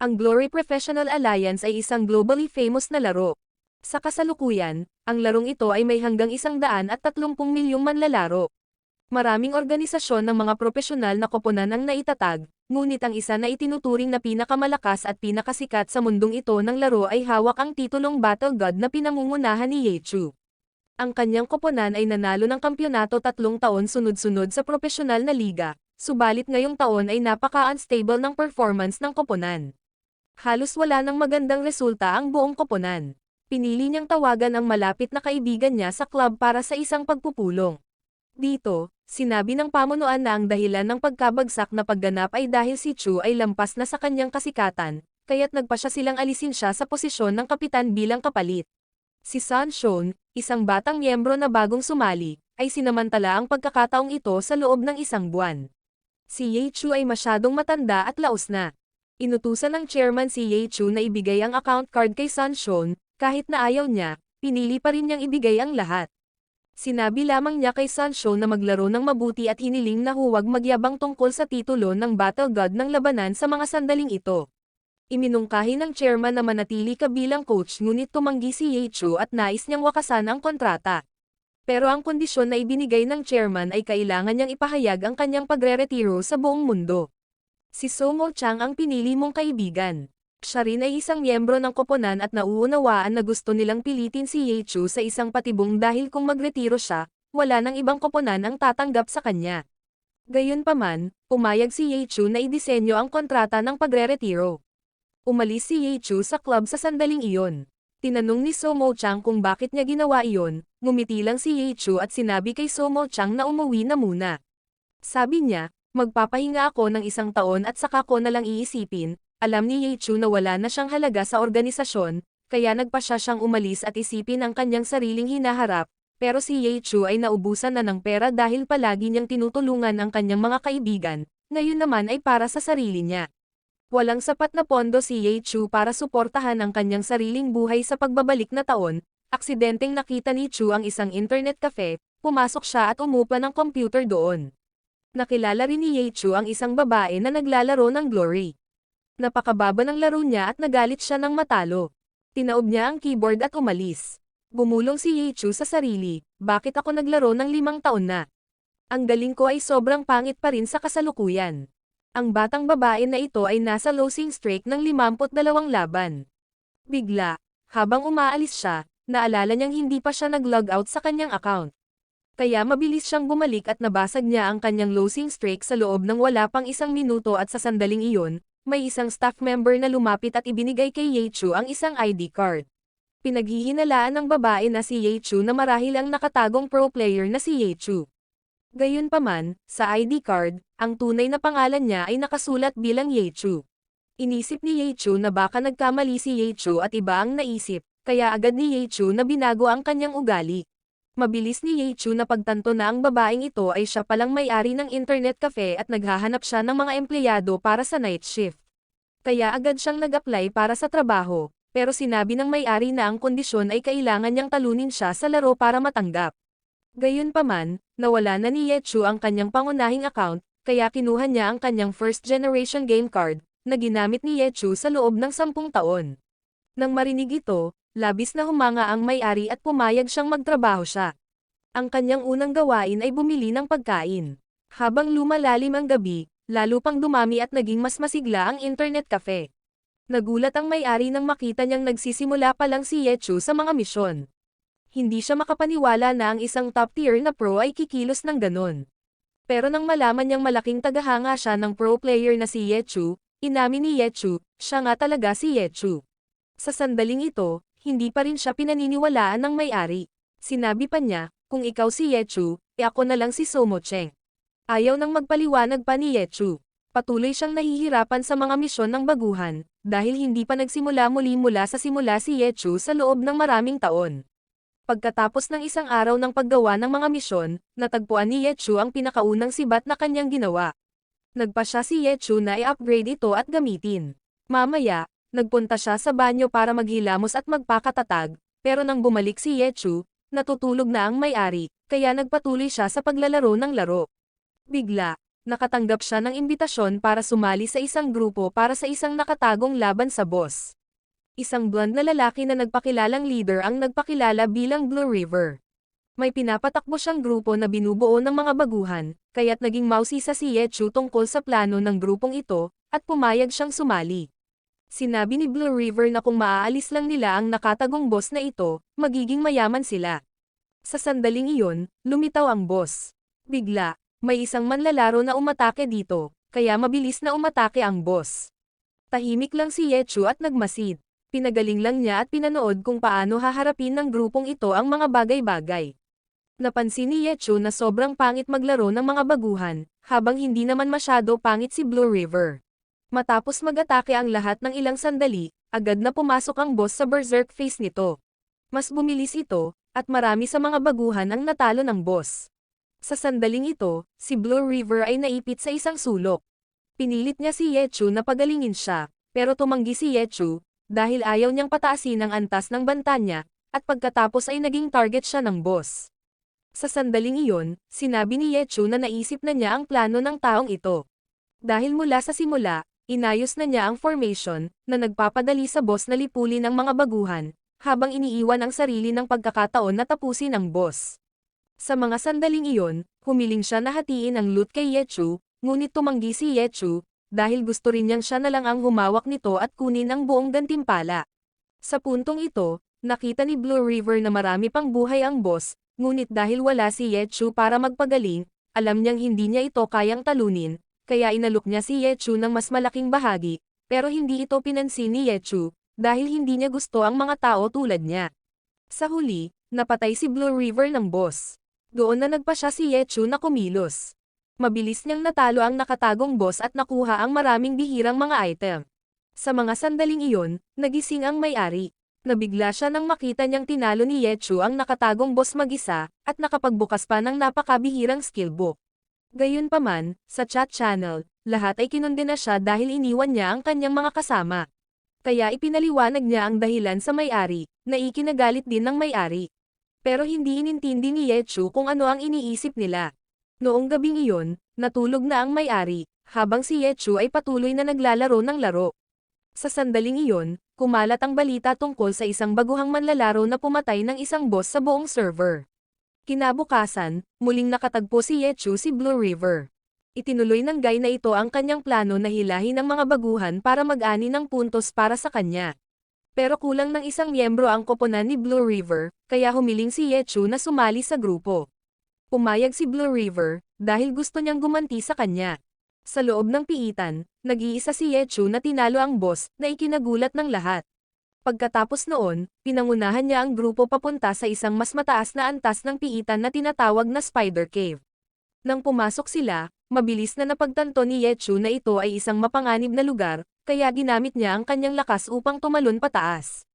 Ang Glory Professional Alliance ay isang globally famous na laro. Sa kasalukuyan, ang larong ito ay may hanggang 130 milyong manlalaro. Maraming organisasyon ng mga propesyonal na koponan ang naitatag, ngunit ang isa na itinuturing na pinakamalakas at pinakasikat sa mundong ito ng laro ay hawak ang titulong Battle God na pinangungunahan ni Yechu. Ang kanyang koponan ay nanalo ng kampyonato 3 taon sunod-sunod sa propesyonal na liga, subalit ngayong taon ay napaka-unstable ng performance ng koponan. Halos wala ng magandang resulta ang buong koponan. Pinili niyang tawagan ang malapit na kaibigan niya sa club para sa isang pagpupulong. Dito, sinabi ng pamunuan na ang dahilan ng pagkabagsak na pagganap ay dahil si Chu ay lampas na sa kanyang kasikatan, kaya't nagpasya silang alisin siya sa posisyon ng kapitan bilang kapalit. Si Sun Shon, isang batang miyembro na bagong sumali, ay sinamantala ang pagkakataong ito sa loob ng 1 buwan. Si Ye Chu ay masyadong matanda at laos na. Inutusan ng chairman si Ye Chu na ibigay ang account card kay Sun Shon, kahit na ayaw niya, pinili pa rin niyang ibigay ang lahat. Sinabi lamang niya kay Sun Shon na maglaro ng mabuti at hiniling na huwag magyabang tungkol sa titulo ng Battle God ng labanan sa mga sandaling ito. Iminungkahi ng chairman na manatili ka bilang coach ngunit tumanggi si Ye Chu at nais niyang wakasan ang kontrata. Pero ang kondisyon na ibinigay ng chairman ay kailangan niyang ipahayag ang kanyang pagre-retiro sa buong mundo. Si Somo Chang ang pinili mong kaibigan. Siya rin ay isang miyembro ng koponan at nauunawaan na gusto nilang pilitin si Ye Chu sa isang patibong dahil kung magretiro siya, wala nang ibang koponan ang tatanggap sa kanya. Gayunpaman, pumayag si Ye Chu na idisenyo ang kontrata ng pagre-retiro. Umalis si Ye Chu sa club sa sandaling iyon. Tinanong ni Somo Chang kung bakit niya ginawa iyon, ngumiti lang si Ye Chu at sinabi kay Somo Chang na umuwi na muna. Sabi niya, magpapahinga ako ng 1 taon at saka ko na lang iisipin. Alam ni Ye Chu na wala na siyang halaga sa organisasyon, kaya nagpasya siyang umalis at isipin ang kanyang sariling hinaharap, pero si Ye Chu ay naubusan na ng pera dahil palagi niyang tinutulungan ang kanyang mga kaibigan, ngayon naman ay para sa sarili niya. Walang sapat na pondo si Ye Chu para suportahan ang kanyang sariling buhay sa pagbabalik na taon, aksidenteng nakita ni Chu ang isang internet cafe, pumasok siya at umupa ng computer doon. Nakilala rin ni Ye Chu ang isang babae na naglalaro ng Glory. Napakababa ng laro niya at nagalit siya nang matalo. Tinaob niya ang keyboard at umalis. Bumulong si Ye Chu sa sarili, bakit ako naglaro ng 5 taon na? Ang galing ko ay sobrang pangit pa rin sa kasalukuyan. Ang batang babae na ito ay nasa losing streak ng 52 laban. Bigla, habang umaalis siya, naalala niyang hindi pa siya nag-log out sa kanyang account. Kaya mabilis siyang bumalik at nabasag niya ang kanyang losing streak sa loob ng wala pang 1 minuto at sa sandaling iyon, may isang staff member na lumapit at ibinigay kay Ye Chu ang isang ID card. Pinaghihinalaan ng babae na si Ye Chu na marahil ang nakatagong pro player na si Ye Chu. Gayunpaman, sa ID card, ang tunay na pangalan niya ay nakasulat bilang Ye Chu. Inisip ni Ye Chu na baka nagkamali si Ye Chu at iba ang naisip, kaya agad ni Ye Chu na binago ang kanyang ugali. Mabilis ni Ye Chu na pagtanto na ang babaeng ito ay siya palang may-ari ng internet cafe at naghahanap siya ng mga empleyado para sa night shift. Kaya agad siyang nag-apply para sa trabaho, pero sinabi ng may-ari na ang kondisyon ay kailangan niyang talunin siya sa laro para matanggap. Gayunpaman, nawala na ni Ye Chu ang kanyang pangunahing account, kaya kinuha niya ang kanyang first generation game card, na ginamit ni Ye Chu sa loob ng 10 taon. Nang marinig ito, labis na humanga ang may-ari at pumayag siyang magtrabaho siya. Ang kanyang unang gawain ay bumili ng pagkain. Habang lumalalim ang gabi, lalo pang dumami at naging mas masigla ang internet cafe. Nagulat ang may-ari nang makita niyang nagsisimula pa lang si Ye Chu sa mga misyon. Hindi siya makapaniwala na ang isang top-tier na pro ay kikilos ng ganon. Pero nang malaman niyang malaking tagahanga siya ng pro player na si Ye Chu, inamin ni Ye Chu, siya nga talaga si Ye Chu. Sa sandaling ito, hindi pa rin siya pinaniniwalaan ng may-ari. Sinabi pa niya, kung ikaw si Ye Chu, ako na lang si Somo Cheng. Ayaw nang magpaliwanag pa ni Ye Chu. Patuloy siyang nahihirapan sa mga misyon ng baguhan, dahil hindi pa nagsimula mula sa simula si Ye Chu sa loob ng maraming taon. Pagkatapos ng 1 araw ng paggawa ng mga misyon, natagpuan ni Ye Chu ang pinakaunang sibat na kanyang ginawa. Nagpasya si Ye Chu na i-upgrade ito at gamitin. Mamaya, nagpunta siya sa banyo para maghilamos at magpakatatag, pero nang bumalik si Ye Chu, natutulog na ang may-ari, kaya nagpatuloy siya sa paglalaro ng laro. Bigla, nakatanggap siya ng imbitasyon para sumali sa isang grupo para sa isang nakatagong laban sa boss. Isang blonde na lalaki na nagpakilalang leader ang nagpakilala bilang Blue River. May pinapatakbo siyang grupo na binubuo ng mga baguhan, kaya't naging mausisa si Yechu tungkol sa plano ng grupong ito, at pumayag siyang sumali. Sinabi ni Blue River na kung maaalis lang nila ang nakatagong boss na ito, magiging mayaman sila. Sa sandaling iyon, lumitaw ang boss. Bigla, may isang manlalaro na umatake dito, kaya mabilis na umatake ang boss. Tahimik lang si Yechu at nagmasid. Pinagaling lang niya at pinanood kung paano haharapin ng grupong ito ang mga bagay-bagay. Napansin ni Yechu na sobrang pangit maglaro ng mga baguhan, habang hindi naman masyado pangit si Blue River. Matapos mag-atake ang lahat ng ilang sandali, agad na pumasok ang boss sa berserk face nito. Mas bumilis ito, at marami sa mga baguhan ang natalo ng boss. Sa sandaling ito, si Blue River ay naipit sa isang sulok. Pinilit niya si Yechu na pagalingin siya, pero tumanggi si Yechu, dahil ayaw niyang pataasin ang antas ng banta niya, at pagkatapos ay naging target siya ng boss. Sa sandaling iyon, sinabi ni Yechu na naisip na niya ang plano ng taong ito. Dahil mula sa simula, inayos na niya ang formation, na nagpapadali sa boss na lipulin ang mga baguhan, habang iniiwan ang sarili ng pagkakataon na tapusin ang boss. Sa mga sandaling iyon, humiling siya na hatiin ang loot kay Yechu, ngunit tumanggi si Yechu, dahil gusto rin niyang siya na lang ang humawak nito at kunin ang buong gantimpala. Sa puntong ito, nakita ni Blue River na marami pang buhay ang boss, ngunit dahil wala si Yechu para magpagaling, alam niyang hindi niya ito kayang talunin, kaya inalok niya si Yechu ng mas malaking bahagi, pero hindi ito pinansin ni Yechu, dahil hindi niya gusto ang mga tao tulad niya. Sa huli, napatay si Blue River ng boss. Doon na nagpasya si Yechu na kumilos. Mabilis niyang natalo ang nakatagong boss at nakuha ang maraming bihirang mga item. Sa mga sandaling iyon, nagising ang may-ari. Nabigla siya nang makita niyang tinalo ni Yechu ang nakatagong boss mag-isa, at nakapagbukas pa ng napakabihirang skillbook. Gayunpaman, sa chat channel, lahat ay kinondena siya dahil iniwan niya ang kanyang mga kasama. Kaya ipinaliwanag niya ang dahilan sa may-ari, na ikinagalit din ng may-ari. Pero hindi inintindi ni Yechu kung ano ang iniisip nila. Noong gabing iyon, natulog na ang may-ari, habang si Yechu ay patuloy na naglalaro ng laro. Sa sandaling iyon, kumalat ang balita tungkol sa isang baguhang manlalaro na pumatay ng isang boss sa buong server. Kinabukasan, muling nakatagpo si Yechu si Blue River. Itinuloy ng guy na ito ang kanyang plano na hilahin ang mga baguhan para mag-ani ng puntos para sa kanya. Pero kulang ng isang miyembro ang koponan ni Blue River, kaya humiling si Yechu na sumali sa grupo. Pumayag si Blue River, dahil gusto niyang gumanti sa kanya. Sa loob ng piitan, nag-iisa si Yechu na tinalo ang boss, na ikinagulat ng lahat. Pagkatapos noon, pinangunahan niya ang grupo papunta sa isang mas mataas na antas ng piitan na tinatawag na Spider Cave. Nang pumasok sila, mabilis na napagtanto ni Yechu na ito ay isang mapanganib na lugar, kaya ginamit niya ang kanyang lakas upang tumalon pataas.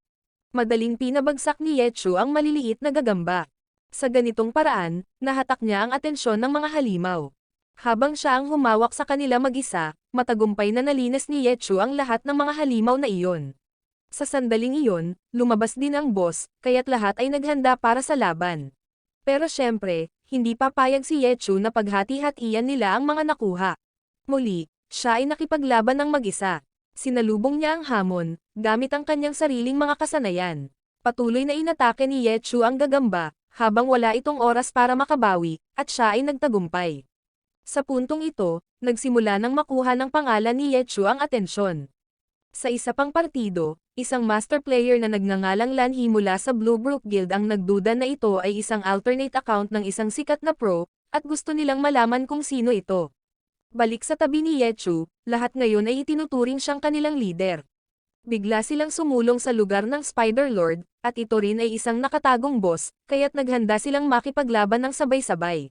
Madaling pinabagsak ni Yechu ang maliliit na gagamba. Sa ganitong paraan, nahatak niya ang atensyon ng mga halimaw. Habang siya ang humawak sa kanila mag-isa, matagumpay na nalinas ni Yechu ang lahat ng mga halimaw na iyon. Sa sandaling iyon, lumabas din ang boss, kaya't lahat ay naghanda para sa laban. Pero syempre, hindi papayag si Yechu na paghati-hatian nila ang mga nakuha. Muli, siya ay nakipaglaban ng mag-isa. Sinalubong niya ang hamon, gamit ang kanyang sariling mga kasanayan. Patuloy na inatake ni Yechu ang gagamba, habang wala itong oras para makabawi, at siya ay nagtagumpay. Sa puntong ito, nagsimula ng makuha ng pangalan ni Yechu ang atensyon. Sa isa pang partido, isang master player na nagngangalang Lanhi mula sa Bluebrook Guild ang nagduda na ito ay isang alternate account ng isang sikat na pro, at gusto nilang malaman kung sino ito. Balik sa tabi ni Yechu, lahat ngayon ay itinuturing siyang kanilang leader. Bigla silang sumulong sa lugar ng Spider Lord, at ito rin ay isang nakatagong boss, kaya't naghanda silang makipaglaban ng sabay-sabay.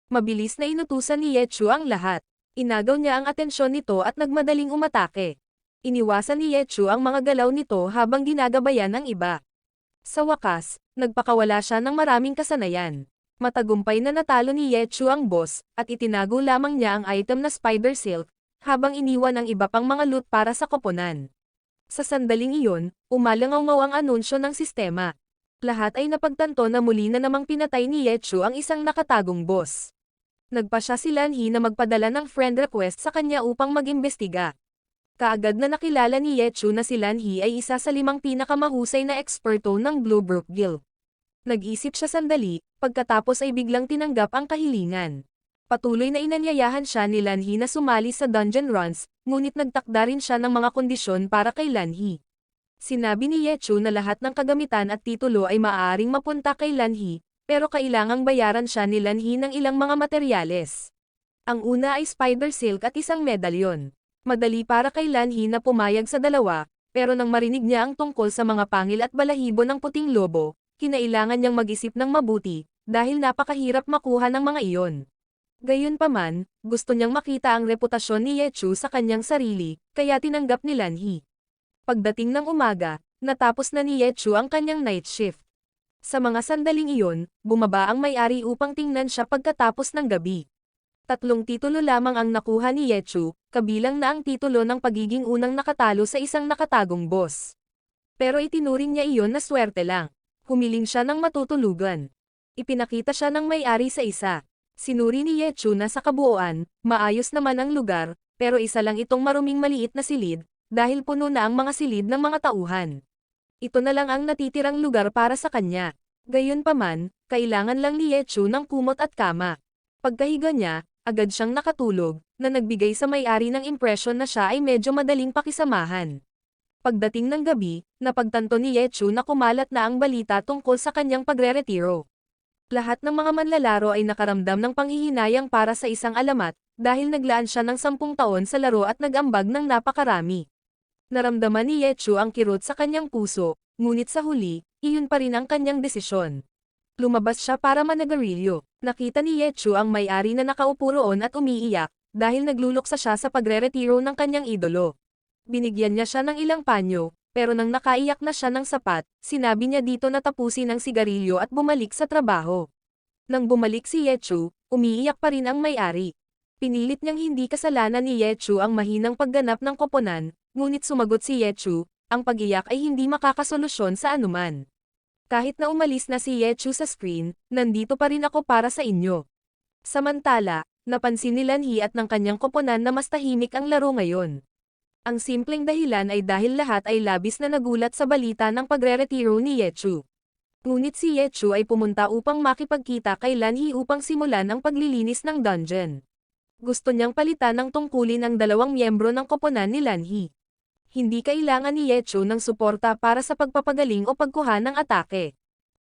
Mabilis na inutusan ni Yechu ang lahat. Inagaw niya ang atensyon nito at nagmadaling umatake. Iniwasan ni Yechu ang mga galaw nito habang ginagabayan ng iba. Sa wakas, nagpakawala siya ng maraming kasanayan. Matagumpay na natalo ni Yechu ang boss, at itinago lamang niya ang item na Spider Silk, habang iniwan ang iba pang mga loot para sa koponan. Sa sandaling iyon, umalangaw ang anunsyo ng sistema. Lahat ay napagtanto na muli na namang pinatay ni Yechu ang isang nakatagong boss. Nagpasya si Lanhee na magpadala ng friend request sa kanya upang mag-imbestiga. Kaagad na nakilala ni Yechu na si Lanhee ay isa sa 5 pinakamahusay na eksperto ng Blue Brook Guild. Nag-isip siya sandali, pagkatapos ay biglang tinanggap ang kahilingan. Patuloy na inanyayahan siya ni Lanhee na sumali sa dungeon runs, ngunit nagtakda rin siya ng mga kondisyon para kay Lanhee. Sinabi ni Yechu na lahat ng kagamitan at titulo ay maaaring mapunta kay Lanhee, pero kailangang bayaran siya ni Lanhee ng ilang mga materyales. Ang una ay spider silk at isang medalyon. Madali para kay Lanhee na pumayag sa dalawa, pero nang marinig niya ang tungkol sa mga pangil at balahibo ng puting lobo, kinailangan niyang mag-isip ng mabuti, dahil napakahirap makuha ng mga iyon. Gayunpaman, gusto niyang makita ang reputasyon ni Yechu sa kanyang sarili, kaya tinanggap ni Lanhee. Pagdating ng umaga, natapos na ni Yechu ang kanyang night shift. Sa mga sandaling iyon, bumaba ang may-ari upang tingnan siya pagkatapos ng gabi. 3 titulo lamang ang nakuha ni Yechu, kabilang na ang titulo ng pagiging unang nakatalo sa isang nakatagong boss. Pero itinuring niya iyon na swerte lang. Humiling siya ng matutulugan. Ipinakita siya ng may-ari sa isa. Sinuri ni Yechu na sa kabuuan, maayos naman ang lugar, pero isa lang itong maruming maliit na silid, dahil puno na ang mga silid ng mga tauhan. Ito na lang ang natitirang lugar para sa kanya. Gayunpaman, kailangan lang ni Yechu ng kumot at kama. Pagkahiga niya, agad siyang nakatulog, na nagbigay sa may-ari ng impresyon na siya ay medyo madaling pakisamahan. Pagdating ng gabi, napagtanto ni Yechu na kumalat na ang balita tungkol sa kanyang pagre-retiro. Lahat ng mga manlalaro ay nakaramdam ng panghihinayang para sa isang alamat, dahil naglaan siya ng 10 taon sa laro at nag-ambag ng napakarami. Naramdaman ni Yechu ang kirot sa kanyang puso, ngunit sa huli, iyon pa rin ang kanyang desisyon. Lumabas siya para managarilyo. Nakita ni Yechu ang may-ari na nakaupo roon at umiiyak, dahil nagluluksa siya sa pagre-retiro ng kanyang idolo. Binigyan niya siya ng ilang panyo, pero nang nakaiyak na siya ng sapat, sinabi niya dito na tapusin ang sigarilyo at bumalik sa trabaho. Nang bumalik si Yechu, umiiyak pa rin ang may-ari. Pinilit niyang hindi kasalanan ni Yechu ang mahinang pagganap ng koponan, ngunit sumagot si Yechu, ang pag-iyak ay hindi makakasolusyon sa anuman. Kahit na umalis na si Yechu sa screen, nandito pa rin ako para sa inyo. Samantala, napansin ni Lanhee at ng kanyang koponan na mas tahimik ang laro ngayon. Ang simpleng dahilan ay dahil lahat ay labis na nagulat sa balita ng pagre-retiro ni Yechu. Ngunit si Yechu ay pumunta upang makipagkita kay Lanhee upang simulan ang paglilinis ng dungeon. Gusto niyang palitan ng tungkulin ang 2 miyembro ng koponan ni Lanhee. Hindi kailangan ni Yechu ng suporta para sa pagpapagaling o pagkuha ng atake.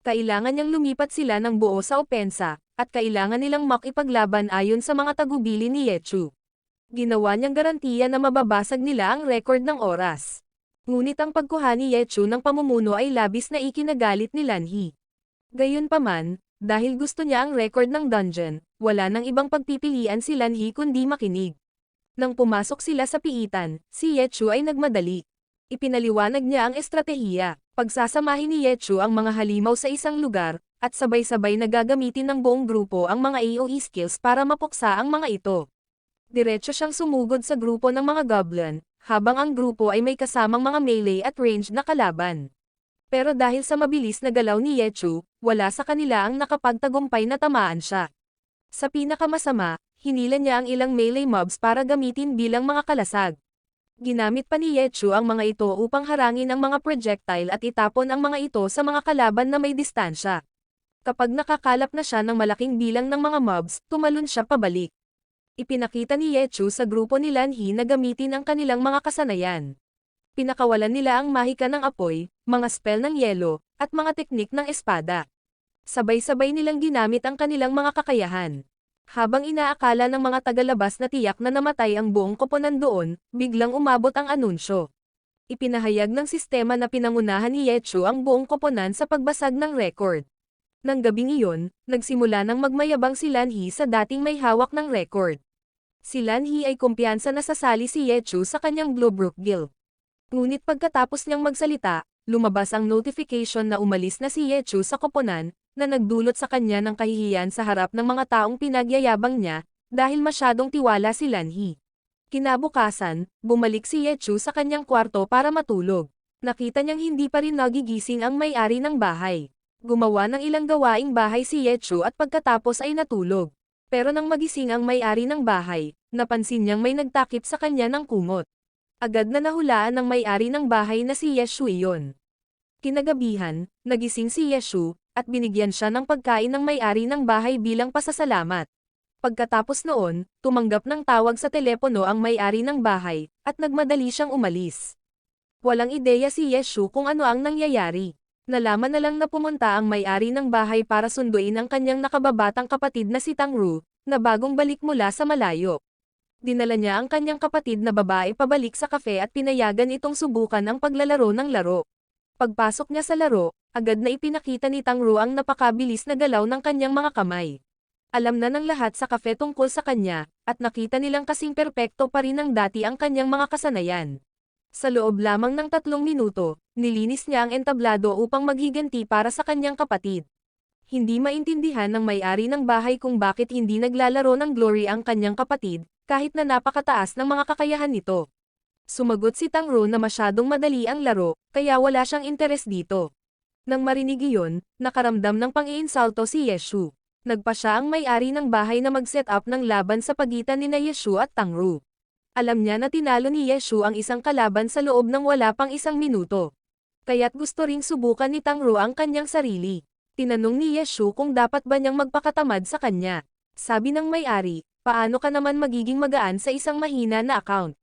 Kailangan niyang lumipat sila ng buo sa opensa, at kailangan nilang makipaglaban ayon sa mga tagubili ni Yechu. Ginawa niyang garantiya na mababasag nila ang record ng oras. Ngunit ang pagkuha ni Yechu ng pamumuno ay labis na ikinagalit ni Lanhee. Gayunpaman, dahil gusto niya ang record ng dungeon, wala nang ibang pagpipilian si Lanhee kundi makinig. Nang pumasok sila sa piitan, si Yechu ay nagmadali. Ipinaliwanag niya ang estratehiya. Pagsasamahin ni Yechu ang mga halimaw sa isang lugar, at sabay-sabay na gagamitin ng buong grupo ang mga AoE skills para mapuksa ang mga ito. Diretso siyang sumugod sa grupo ng mga goblin, habang ang grupo ay may kasamang mga melee at ranged na kalaban. Pero dahil sa mabilis na galaw ni Yechu, wala sa kanila ang nakapagtagumpay na tamaan siya. Sa pinakamasama, hinila niya ang ilang melee mobs para gamitin bilang mga kalasag. Ginamit pa ni Yechu ang mga ito upang harangin ang mga projectile at itapon ang mga ito sa mga kalaban na may distansya. Kapag nakakalap na siya ng malaking bilang ng mga mobs, tumalon siya pabalik. Ipinakita ni Yechu sa grupo ni Lanhee na gamitin ang kanilang mga kasanayan. Pinakawalan nila ang mahika ng apoy, mga spell ng yelo, at mga teknik ng espada. Sabay-sabay nilang ginamit ang kanilang mga kakayahan. Habang inaakala ng mga tagalabas na tiyak na namatay ang buong koponan doon, biglang umabot ang anunsyo. Ipinahayag ng sistema na pinangunahan ni Yechu ang buong koponan sa pagbasag ng record. Nang gabing iyon, nagsimula ng magmayabang si Lanhee sa dating may hawak ng record. Si Lanhee ay kumpiyansa na sasali si Yechu sa kanyang Blue Brook Guild. Ngunit pagkatapos niyang magsalita, lumabas ang notification na umalis na si Yechu sa koponan, na nagdulot sa kanya ng kahihiyan sa harap ng mga taong pinagyayabang niya, dahil masyadong tiwala si Lanhee. Kinabukasan, bumalik si Yechu sa kanyang kwarto para matulog. Nakita niyang hindi pa rin nagigising ang may-ari ng bahay. Gumawa ng ilang gawaing bahay si Yechu at pagkatapos ay natulog. Pero nang magising ang may-ari ng bahay, napansin niyang may nagtakip sa kanya ng kumot. Agad na nahulaan ng may-ari ng bahay na si Yeshu iyon. Kinagabihan, nagising si Yeshu, at binigyan siya ng pagkain ng may-ari ng bahay bilang pasasalamat. Pagkatapos noon, tumanggap ng tawag sa telepono ang may-ari ng bahay, at nagmadali siyang umalis. Walang ideya si Yeshu kung ano ang nangyayari. Nalaman na lang na pumunta ang may-ari ng bahay para sunduin ang kanyang nakababatang kapatid na si Tangru, na bagong balik mula sa malayo. Dinala niya ang kanyang kapatid na babae pabalik sa kafe at pinayagan itong subukan ang paglalaro ng laro. Pagpasok niya sa laro, agad na ipinakita ni Tangru ang napakabilis na galaw ng kanyang mga kamay. Alam na ng lahat sa kafe tungkol sa kanya, at nakita nilang kasing perpekto pa rin ng dati ang kanyang mga kasanayan. Sa loob lamang ng 3 minuto, nilinis niya ang entablado upang maghiganti para sa kanyang kapatid. Hindi maintindihan ng may-ari ng bahay kung bakit hindi naglalaro ng Glory ang kanyang kapatid, kahit na napakataas ng mga kakayahan nito. Sumagot si Tangru na masyadong madali ang laro, kaya wala siyang interes dito. Nang marinig iyon, nakaramdam ng pang-iinsulto si Yeshu. Nagpa siya ang may-ari ng bahay na mag-set up ng laban sa pagitan ni Yeshu at Tangru. Alam niya na tinalo ni Yeshu ang isang kalaban sa loob ng wala pang 1 minuto. Kaya't gusto ring subukan ni Tangru ang kanyang sarili. Tinanong ni Yeshu kung dapat ba niyang magpakatamad sa kanya. Sabi ng may-ari, paano ka naman magiging magaan sa isang mahina na account?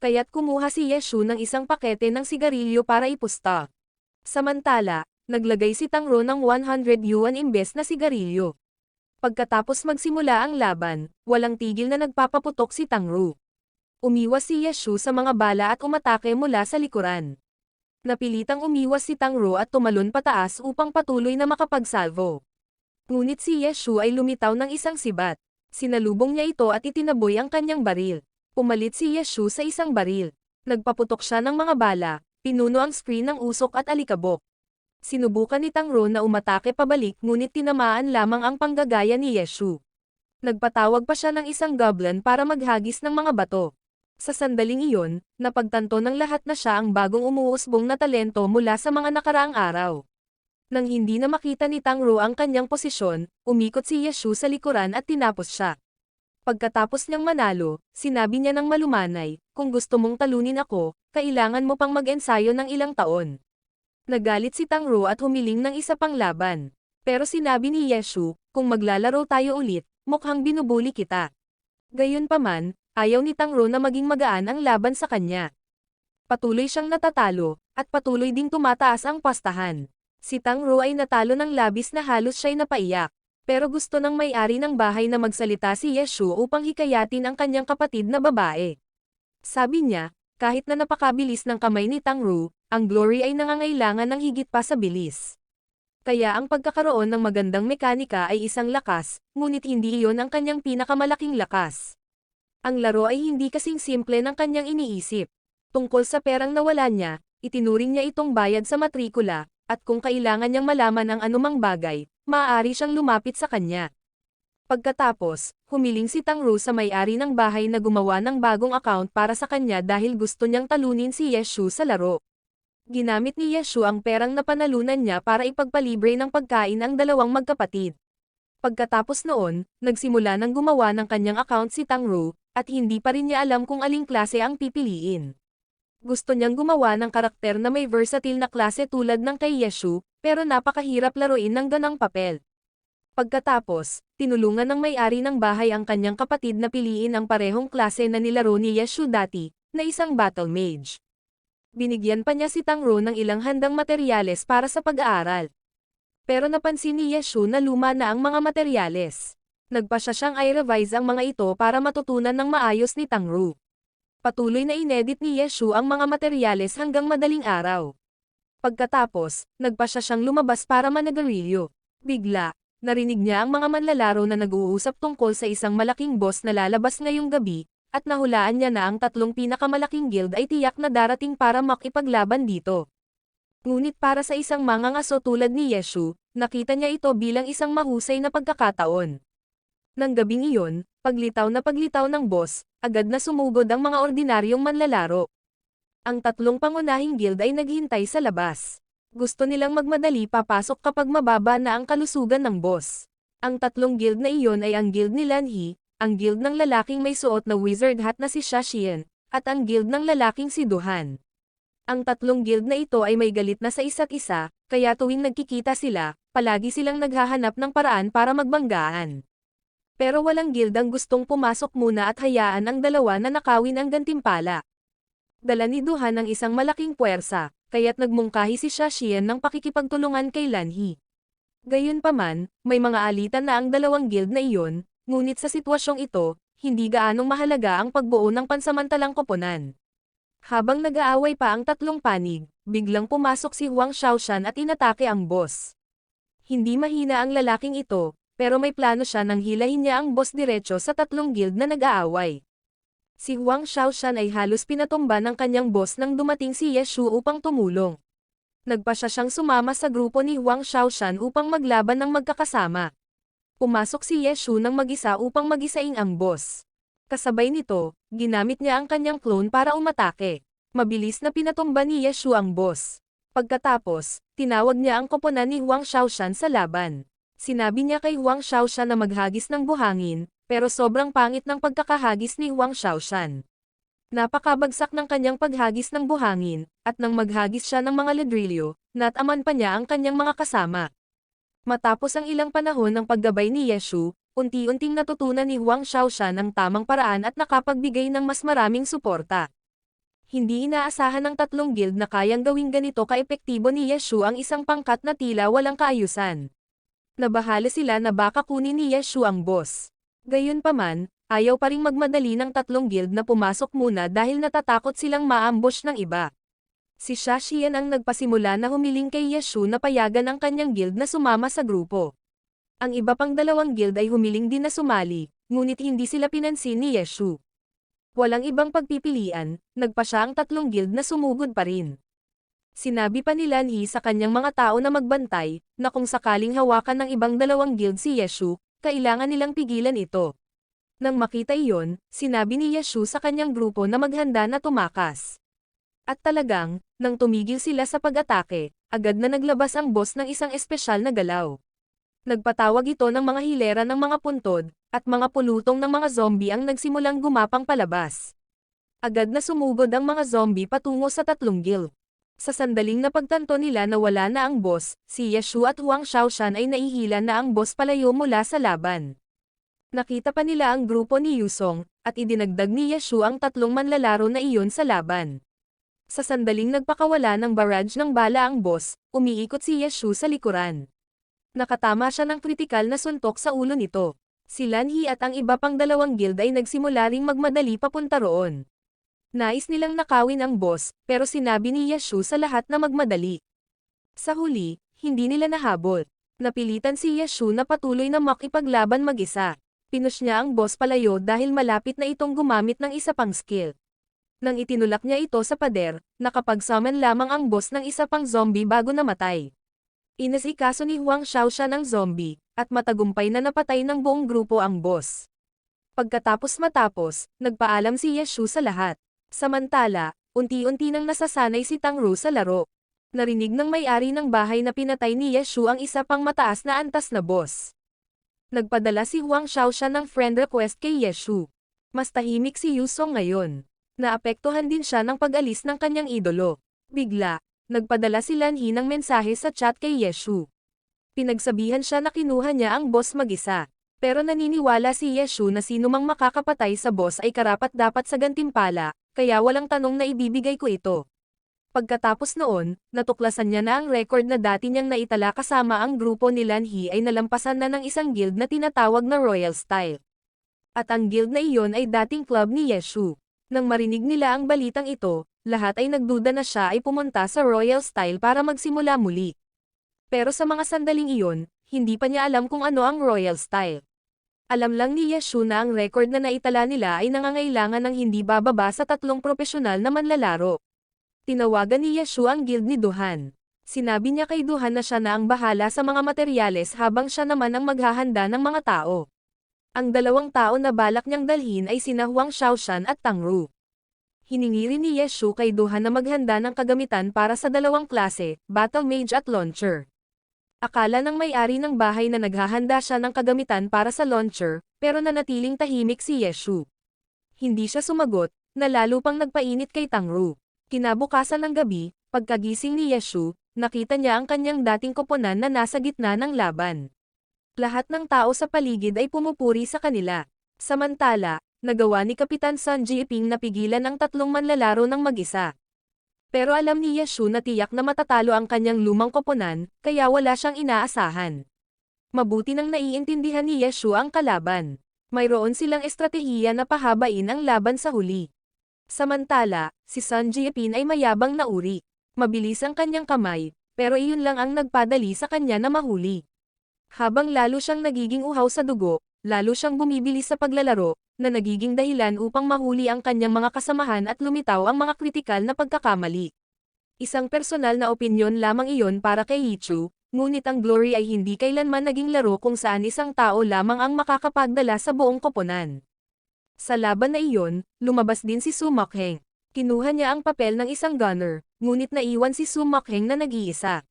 Kaya't kumuha si Yeshu ng isang pakete ng sigarilyo para ipusta. Samantala, naglagay si Tangru ng 100 yuan imbes na sigarilyo. Pagkatapos magsimula ang laban, walang tigil na nagpapaputok si Tangru. Umiwas si Yeshu sa mga bala at umatake mula sa likuran. Napilitang umiwas si Tangru at tumalon pataas upang patuloy na makapagsalvo. Ngunit si Yeshu ay lumitaw ng isang sibat. Sinalubong niya ito at itinaboy ang kanyang baril. Pumalit si Yeshu sa isang baril. Nagpaputok siya ng mga bala, pinuno ang screen ng usok at alikabok. Sinubukan ni Tangru na umatake pabalik ngunit tinamaan lamang ang panggagaya ni Yeshu. Nagpatawag pa siya ng isang goblin para maghagis ng mga bato. Sa sandaling iyon, napagtanto ng lahat na siya ang bagong umuusbong na talento mula sa mga nakaraang araw. Nang hindi na makita ni Tangru ang kanyang posisyon, umikot si Yeshu sa likuran at tinapos siya. Pagkatapos niyang manalo, sinabi niya ng malumanay, kung gusto mong talunin ako, kailangan mo pang mag-ensayo ng ilang taon. Nagalit si Tangru at humiling ng isa pang laban. Pero sinabi ni Yeshu, kung maglalaro tayo ulit, mukhang binubuli kita. Gayunpaman, ayaw ni Tangru na maging magaan ang laban sa kanya. Patuloy siyang natatalo, at patuloy ding tumataas ang pastahan. Si Tangru ay natalo ng labis na halos siya'y napaiyak. Pero gusto ng may-ari ng bahay na magsalita si Yeshu upang hikayatin ang kanyang kapatid na babae. Sabi niya, kahit na napakabilis ng kamay ni Tangru, ang Glory ay nangangailangan ng higit pa sa bilis. Kaya ang pagkakaroon ng magandang mekanika ay isang lakas, ngunit hindi iyon ang kanyang pinakamalaking lakas. Ang laro ay hindi kasing simple ng kanyang iniisip. Tungkol sa perang nawala niya, itinuring niya itong bayad sa matrikula, at kung kailangan niyang malaman ang anumang bagay, maaari siyang lumapit sa kanya. Pagkatapos, humiling si Tangru sa may-ari ng bahay na gumawa ng bagong account para sa kanya dahil gusto niyang talunin si Yeshu sa laro. Ginamit ni Yeshu ang perang napanalunan niya para ipagpalibre ng pagkain ang dalawang magkapatid. Pagkatapos noon, nagsimula ng gumawa ng kanyang account si Tangru, at hindi pa rin niya alam kung aling klase ang pipiliin. Gusto niyang gumawa ng karakter na may versatile na klase tulad ng kay Yeshu, pero napakahirap laruin ng ganang papel. Pagkatapos, tinulungan ng may-ari ng bahay ang kanyang kapatid na piliin ang parehong klase na nilaro ni Yeshu dati, na isang battle mage. Binigyan pa niya si Tangru ng ilang handang materyales para sa pag-aaral. Pero napansin ni Yeshu na luma na ang mga materyales. Nagpasya siyang i-revise ang mga ito para matutunan ng maayos ni Tangru. Patuloy na inedit ni Yeshu ang mga materyales hanggang madaling araw. Pagkatapos, nagpasya siyang lumabas para managarilyo. Bigla, narinig niya ang mga manlalaro na nag-uusap tungkol sa isang malaking boss na lalabas ngayong gabi, at nahulaan niya na ang 3 pinakamalaking guild ay tiyak na darating para makipaglaban dito. Ngunit para sa isang mangangaso tulad ni Yeshu, nakita niya ito bilang isang mahusay na pagkakataon. Nang gabing iyon, paglitaw ng boss, agad na sumugod ang mga ordinaryong manlalaro. Ang 3 pangunahing guild ay naghintay sa labas. Gusto nilang magmadali papasok kapag mababa na ang kalusugan ng boss. Ang tatlong guild na iyon ay ang guild ni Lanhi, ang guild ng lalaking may suot na wizard hat na si Shashian, at ang guild ng lalaking si Duhan. Ang tatlong guild na ito ay may galit na sa isa't isa, kaya tuwing nagkikita sila, palagi silang naghahanap ng paraan para magbanggaan. Pero walang guild ang gustong pumasok muna at hayaan ang dalawa na nakawin ang gantimpala. Dala ni Duhan ang isang malaking puwersa, kaya't nagmungkahi si Shashian ng pakikipagtulungan kay Lanhi. Gayunpaman, may mga alitan na ang dalawang guild na iyon, ngunit sa sitwasyong ito, hindi gaanong mahalaga ang pagbuo ng pansamantalang koponan. Habang nag-aaway pa ang tatlong panig, biglang pumasok si Huang Xiaoshan at inatake ang boss. Hindi mahina ang lalaking ito, pero may plano siya nang hilahin niya ang boss diretso sa tatlong guild na nag-aaway. Si Huang Xiaoshan ay halos pinatumba ng kanyang boss nang dumating si Ye Shu upang tumulong. Nagpasya siyang sumama sa grupo ni Huang Xiaoshan upang maglaban ng magkakasama. Pumasok si Ye Shu nang mag-isa upang mag-isaing ang boss. Kasabay nito, ginamit niya ang kanyang clone para umatake. Mabilis na pinatumba ni Ye Shu ang boss. Pagkatapos, tinawag niya ang koponan ni Huang Xiaoshan sa laban. Sinabi niya kay Huang Xiaoshan na maghagis ng buhangin, pero sobrang pangit ng pagkakahagis ni Huang Xiaoshan. Napakabagsak ng kanyang paghagis ng buhangin, at nang maghagis siya ng mga ladrilyo, nataman pa niya ang kanyang mga kasama. Matapos ang ilang panahon ng paggabay ni Ye Shu, unti-unting natutunan ni Huang Xiaoshan ang tamang paraan at nakapagbigay ng mas maraming suporta. Hindi inaasahan ng tatlong guild na kayang gawing ganito kaepektibo ni Ye Shu ang isang pangkat na tila walang kaayusan. Nabahala sila na baka kunin ni Ye Shu ang boss. Gayunpaman, ayaw pa ring magmadali ng tatlong guild na pumasok muna dahil natatakot silang maambush ng iba. Si Shashian ang nagpasimula na humiling kay Ye Shu na payagan ang kanyang guild na sumama sa grupo. Ang iba pang dalawang guild ay humiling din na sumali, ngunit hindi sila pinansin ni Ye Shu. Walang ibang pagpipilian, nagpa siya ang tatlong guild na sumugod pa rin. Sinabi pa ni Lanhi sa kanyang mga tao na magbantay, na kung sakaling hawakan ng ibang dalawang guild si Ye Shu, kailangan nilang pigilan ito. Nang makita iyon, sinabi ni Ye Shu sa kanyang grupo na maghanda na tumakas. At talagang, nang tumigil sila sa pag-atake, agad na naglabas ang boss ng isang espesyal na galaw. Nagpatawag ito ng mga hilera ng mga puntod, at mga pulutong ng mga zombie ang nagsimulang gumapang palabas. Agad na sumugod ang mga zombie patungo sa tatlong guild. Sa sandaling napagtanto nila na wala na ang boss, si Ye Shu at Huang Xiaoshan ay naihila na ang boss palayo mula sa laban. Nakita pa nila ang grupo ni Yusong, at idinagdag ni Ye Shu ang tatlong manlalaro na iyon sa laban. Sa sandaling nagpakawala ng barrage ng bala ang boss, umiikot si Ye Shu sa likuran. Nakatama siya ng kritikal na suntok sa ulo nito. Si Lanhi at ang iba pang dalawang guild ay nagsimula ring magmadali papunta roon. Nais nilang nakawin ang boss, pero sinabi ni Ye Shu sa lahat na magmadali. Sa huli, hindi nila nahabol. Napilitan si Ye Shu na patuloy na makipaglaban mag-isa. Pinush niya ang boss palayo dahil malapit na itong gumamit ng isa pang skill. Nang itinulak niya ito sa pader, nakapag-summon lamang ang boss ng isa pang zombie bago namatay. Inasikaso ni Huang Xiaoshan ng zombie, at matagumpay na napatay ng buong grupo ang boss. Pagkatapos nagpaalam si Ye Shu sa lahat. Samantala, unti-unti nang nasasanay si Tang Ru sa laro. Narinig ng may-ari ng bahay na pinatay ni Ye Shu ang isa pang mataas na antas na boss. Nagpadala si Huang Xiaoshan ng friend request kay Ye Shu. Mas tahimik si Yusong ngayon. Naapektuhan din siya ng pag-alis ng kanyang idolo. Bigla, nagpadala si Lanhi ng mensahe sa chat kay Ye Shu. Pinagsabihan siya na kinuha niya ang boss mag-isa. Pero naniniwala si Ye Shu na sino mang makakapatay sa boss ay karapat-dapat sa gantimpala, kaya walang tanong na ibibigay ko ito. Pagkatapos noon, natuklasan niya na ang record na dati niyang naitala kasama ang grupo ni Lanhi ay nalampasan na ng isang guild na tinatawag na Royal Style. At ang guild na iyon ay dating club ni Ye Shu. Nang marinig nila ang balitang ito, lahat ay nagduda na siya ay pumunta sa Royal Style para magsimula muli. Pero sa mga sandaling iyon, hindi pa niya alam kung ano ang Royal Style. Alam lang ni Ye Shu na ang record na naitala nila ay nangangailangan ng hindi bababa sa 3 profesional na manlalaro. Tinawagan ni Ye Shu ang guild ni Duhan. Sinabi niya kay Duhan na siya na ang bahala sa mga materyales habang siya naman ang maghahanda ng mga tao. Ang 2 tao na balak niyang dalhin ay sina Huang Xiaoshan at Tang Ru. Hiningi rin ni Ye Shu kay Duhan na maghanda ng kagamitan para sa 2 klase, Battle Mage at Launcher. Akala ng may-ari ng bahay na naghahanda siya ng kagamitan para sa launcher, pero nanatiling tahimik si Yeshu. Hindi siya sumagot, na lalo pang nagpainit kay Tangru. Kinabukasan ng gabi, pagkagising ni Yeshu, nakita niya ang kanyang dating koponan na nasa gitna ng laban. Lahat ng tao sa paligid ay pumupuri sa kanila. Samantala, nagawa ni Kapitan Sun Jiping na pigilan ang tatlong manlalaro ng mag-isa. Pero alam ni Yeshu na tiyak na matatalo ang kanyang lumang koponan, kaya wala siyang inaasahan. Mabuti nang naiintindihan ni Yeshu ang kalaban. Mayroon silang estratehiya na pahabain ang laban sa huli. Samantala, si Sun Jiping ay mayabang na uri. Mabilis ang kanyang kamay, pero iyon lang ang nagpadali sa kanya na mahuli. Habang lalo siyang nagiging uhaw sa dugo, lalo siyang bumibilis sa paglalaro, na nagiging dahilan upang mahuli ang kanyang mga kasamahan at lumitaw ang mga kritikal na pagkakamali. Isang personal na opinyon lamang iyon para kay Ichu, ngunit ang Glory ay hindi kailanman naging laro kung saan isang tao lamang ang makakapagdala sa buong koponan. Sa laban na iyon, lumabas din si Su Makheng. Kinuha niya ang papel ng isang gunner, ngunit naiwan si Su Makheng na nag-iisa.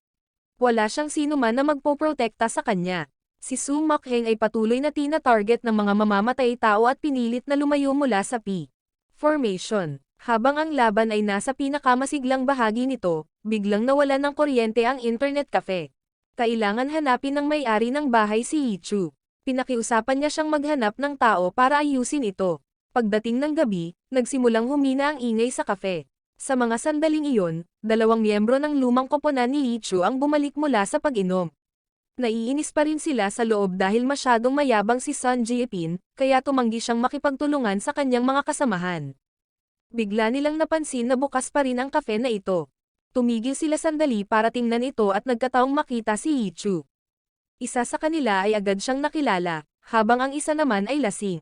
Wala siyang sinuman na magpoprotekta sa kanya. Si Su Makheng ay patuloy na tina-target ng mga mamamatay tao at pinilit na lumayo mula sa P formation. Habang ang laban ay nasa pinakamasiglang bahagi nito, biglang nawalan ng kuryente ang internet cafe. Kailangan hanapin ng may-ari ng bahay si Ichu. Pinakiusapan niya siyang maghanap ng tao para ayusin ito. Pagdating ng gabi, nagsimulang humina ang ingay sa cafe. Sa mga sandaling iyon, dalawang miyembro ng lumang koponan ni Ichu ang bumalik mula sa pag-inom. Naiinis pa rin sila sa loob dahil masyadong mayabang si Sun Jiping, kaya tumanggi siyang makipagtulungan sa kanyang mga kasamahan. Bigla nilang napansin na bukas pa rin ang kafe na ito. Tumigil sila sandali para tingnan ito at nagkataong makita si Ichu. Isa sa kanila ay agad siyang nakilala, habang ang isa naman ay lasing.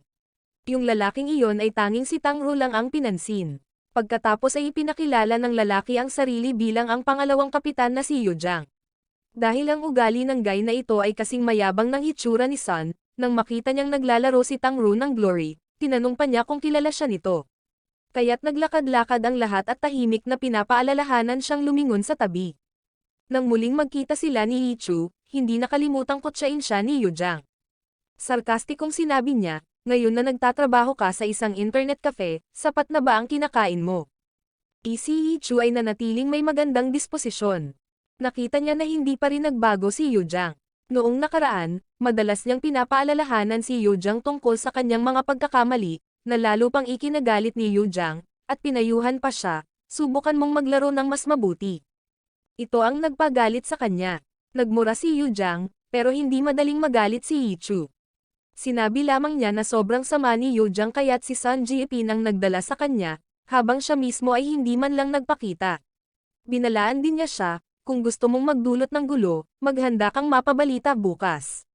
Yung lalaking iyon ay tanging si Tangru lang ang pinansin. Pagkatapos ay ipinakilala ng lalaki ang sarili bilang ang pangalawang kapitan na si Yujang. Dahil ang ugali ng guy na ito ay kasing mayabang ng hitsura ni Sun, nang makita niyang naglalaro si Tangru ng Glory, tinanong pa niya kung kilala siya nito. Kaya't naglakad-lakad ang lahat at tahimik na pinapaalalahanan siyang lumingon sa tabi. Nang muling magkita sila ni Ichu, hindi nakalimutang kutsain siya ni Yujang. Sarkastikong sinabi niya, ngayon na nagtatrabaho ka sa isang internet cafe, sapat na ba ang kinakain mo? Si Ichu ay nanatiling may magandang disposisyon. Nakita niya na hindi pa rin nagbago si Yujang. Noong nakaraan, madalas niyang pinapaalalahanan si Yujang tungkol sa kanyang mga pagkakamali, na lalo pang ikinagalit ni Yujang, at pinayuhan pa siya, subukan mong maglaro ng mas mabuti. Ito ang nagpagalit sa kanya. Nagmura si Yujang, pero hindi madaling magalit si Ichu. Sinabi lamang niya na sobrang sama ni Yujang kaya't si Sun Jiping ang nagdala sa kanya, habang siya mismo ay hindi man lang nagpakita. Binalaan din niya siya, kung gusto mong magdulot ng gulo, maghanda kang mapabalita bukas.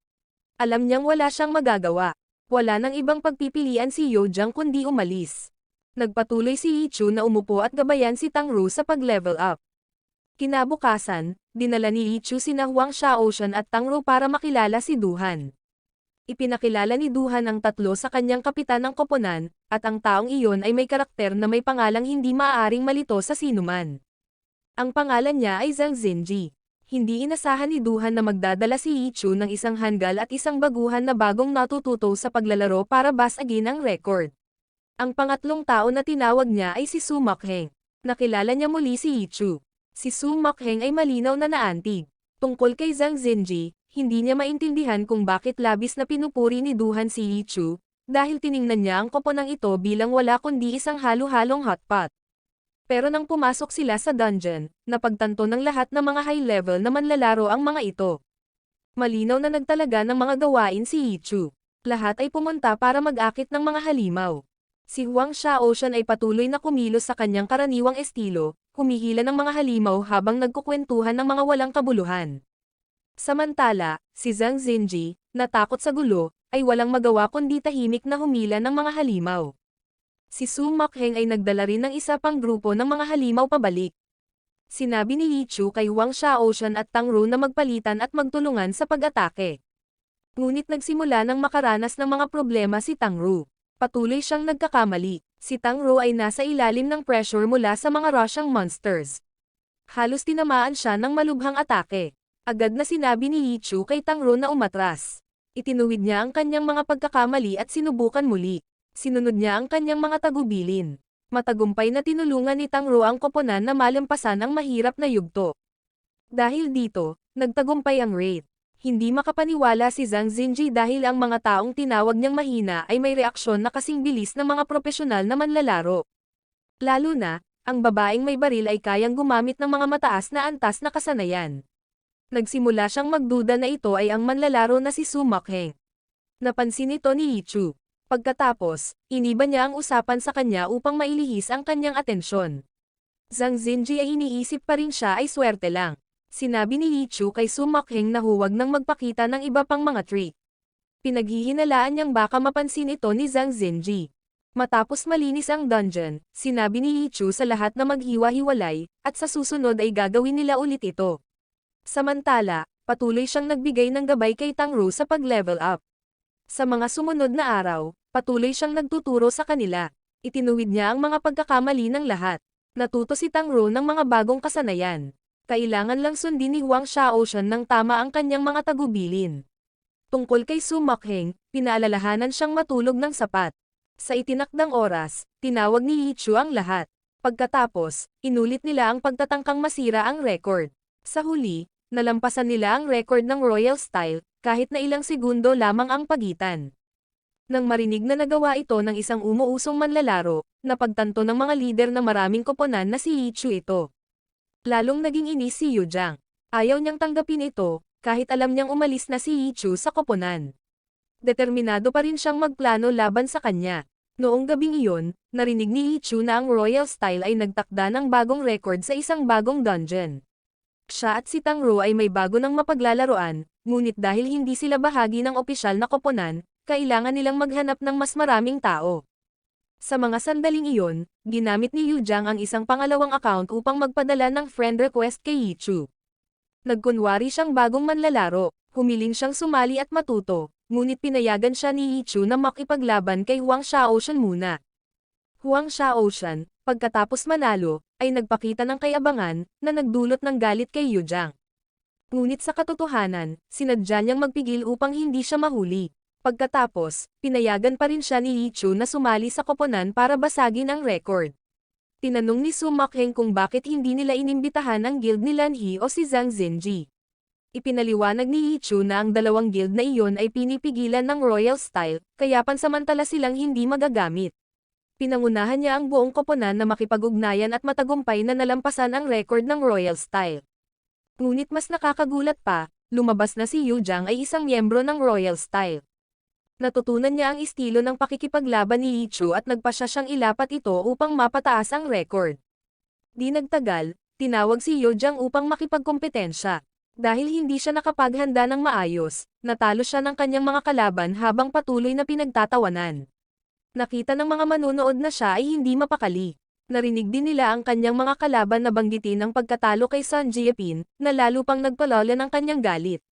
Alam niyang wala siyang magagawa. Wala nang ibang pagpipilian si Yujang kundi umalis. Nagpatuloy si Ichu na umupo at gabayan si Tangru sa pag-level up. Kinabukasan, dinala ni Ichu sina Huang Shaotian at Tangru para makilala si Duhan. Ipinakilala ni Duhan ang tatlo sa kanyang kapitan ng koponan, at ang taong iyon ay may karakter na may pangalang hindi maaaring malito sa sinuman. Ang pangalan niya ay Zhang Zinji. Hindi inasahan ni Duhan na magdadala si Ichu ng isang hanggal at isang baguhan na bagong natututo sa paglalaro para basagin ang record. Ang pangatlong tao na tinawag niya ay si Su Makheng. Nakilala niya muli si Ichu. Si Su Makheng ay malinaw na naantig. Tungkol kay Zhang Zinji, hindi niya maintindihan kung bakit labis na pinupuri ni Duhan si Ichu, dahil tiningnan niya ang koponang ito bilang wala kundi isang halo-halong hotpot. Pero nang pumasok sila sa dungeon, napagtanto ng lahat ng mga high-level na manlalaro ang mga ito. Malinaw na nagtalaga ng mga gawain si Ichu. Lahat ay pumunta para mag-akit ng mga halimaw. Si Huang Shaotian ay patuloy na kumilos sa kanyang karaniwang estilo, humihila ng mga halimaw habang nagkukwentuhan ng mga walang kabuluhan. Samantala, si Zhang Zinji, natakot sa gulo, ay walang magawa kundi tahimik na humila ng mga halimaw. Si Su Makheng ay nagdala rin ng isa pang grupo ng mga halimaw pabalik. Sinabi ni Ichu kay Huang Shaotian at Tangru na magpalitan at magtulungan sa pag-atake. Ngunit nagsimula ng makaranas ng mga problema si Tangru. Patuloy siyang nagkakamali. Si Tangru ay nasa ilalim ng pressure mula sa mga Russian monsters. Halos tinamaan siya ng malubhang atake. Agad na sinabi ni Yichu kay Tangro na umatras. Itinuwid niya ang kanyang mga pagkakamali at sinubukan muli. Sinunod niya ang kanyang mga tagubilin. Matagumpay na tinulungan ni Tangro ang koponan na malampasan ang mahirap na yugto. Dahil dito, nagtagumpay ang raid. Hindi makapaniwala si Zhang Xinji dahil ang mga taong tinawag niyang mahina ay may reaksyon na kasing bilis ng mga propesyonal na manlalaro. Lalo na, ang babaeng may baril ay kayang gumamit ng mga mataas na antas na kasanayan. Nagsimula siyang magduda na ito ay ang manlalaro na si Su Makheng. Napansin ito ni Yichu. Pagkatapos, iniba niya ang usapan sa kanya upang mailihis ang kanyang atensyon. Zhang Xinji ay iniisip pa rin siya ay swerte lang. Sinabi ni Yichu kay Su Makheng na huwag nang magpakita ng iba pang mga trick. Pinaghihinalaan niyang baka mapansin ito ni Zhang Xinji. Matapos malinis ang dungeon, sinabi ni Yichu sa lahat na maghiwa-hiwalay, at sa susunod ay gagawin nila ulit ito. Samantala, patuloy siyang nagbigay ng gabay kay Tangro sa pag-level up. Sa mga sumunod na araw, patuloy siyang nagtuturo sa kanila. Itinuwid niya ang mga pagkakamali ng lahat. Natuto si Tangro ng mga bagong kasanayan. Kailangan lang sundin ni Huang Xiaoshan ng tama ang kanyang mga tagubilin. Tungkol kay Su Makheng, pinaalalahanan siyang matulog ng sapat. Sa itinakdang oras, tinawag ni Yichu ang lahat. Pagkatapos, inulit nila ang pagtatangkang masira ang record. Sa huli, nalampasan nila ang record ng Royal Style, kahit na ilang segundo lamang ang pagitan. Nang marinig na nagawa ito ng isang umuusong manlalaro, napagtanto ng mga lider na maraming koponan na si Yichu ito. Lalong naging inis si Yu Jiang. Ayaw niyang tanggapin ito, kahit alam niyang umalis na si Yichu sa koponan. Determinado pa rin siyang magplano laban sa kanya. Noong gabing iyon, narinig ni Yichu na ang Royal Style ay nagtakda ng bagong record sa isang bagong dungeon. Siya at si Tangro ay may bago ng mapaglalaroan, ngunit dahil hindi sila bahagi ng opisyal na koponan, kailangan nilang maghanap ng mas maraming tao. Sa mga sandaling iyon, ginamit ni Yu Jiang ang isang pangalawang account upang magpadala ng friend request kay Yichu. Nagkunwari siyang bagong manlalaro, humiling siyang sumali at matuto, ngunit pinayagan siya ni Yichu na makipaglaban kay Huang Xiaoshan muna. Huang Xiaoshan, pagkatapos manalo, ay nagpakita ng kayabangan na nagdulot ng galit kay Yu Jiang. Ngunit sa katotohanan, sinadya niyang magpigil upang hindi siya mahuli. Pagkatapos, pinayagan pa rin siya ni Yichu na sumali sa koponan para basagin ang record. Tinanong ni Su Makheng kung bakit hindi nila inimbitahan ang guild ni Lan He o si Zhang Xinji. Ipinaliwanag ni Yichu na ang dalawang guild na iyon ay pinipigilan ng Royal Style, kaya pansamantala silang hindi magagamit. Pinangunahan niya ang buong koponan na makipag-ugnayan at matagumpay na nalampasan ang record ng Royal Style. Ngunit mas nakakagulat pa, lumabas na si Yu Jiang ay isang miyembro ng Royal Style. Natutunan niya ang estilo ng pakikipaglaban ni Yichu at nagpasya siyang ilapat ito upang mapataas ang record. Di nagtagal, tinawag si Yu Jiang upang makipagkompetensya. Dahil hindi siya nakapaghanda ng maayos, natalo siya ng kanyang mga kalaban habang patuloy na pinagtatawanan. Nakita ng mga manunood na siya ay hindi mapakali. Narinig din nila ang kanyang mga kalaban na banggitin ang pagkatalo kay Sun Jiepin, na lalo pang nagpalala ng kanyang galit.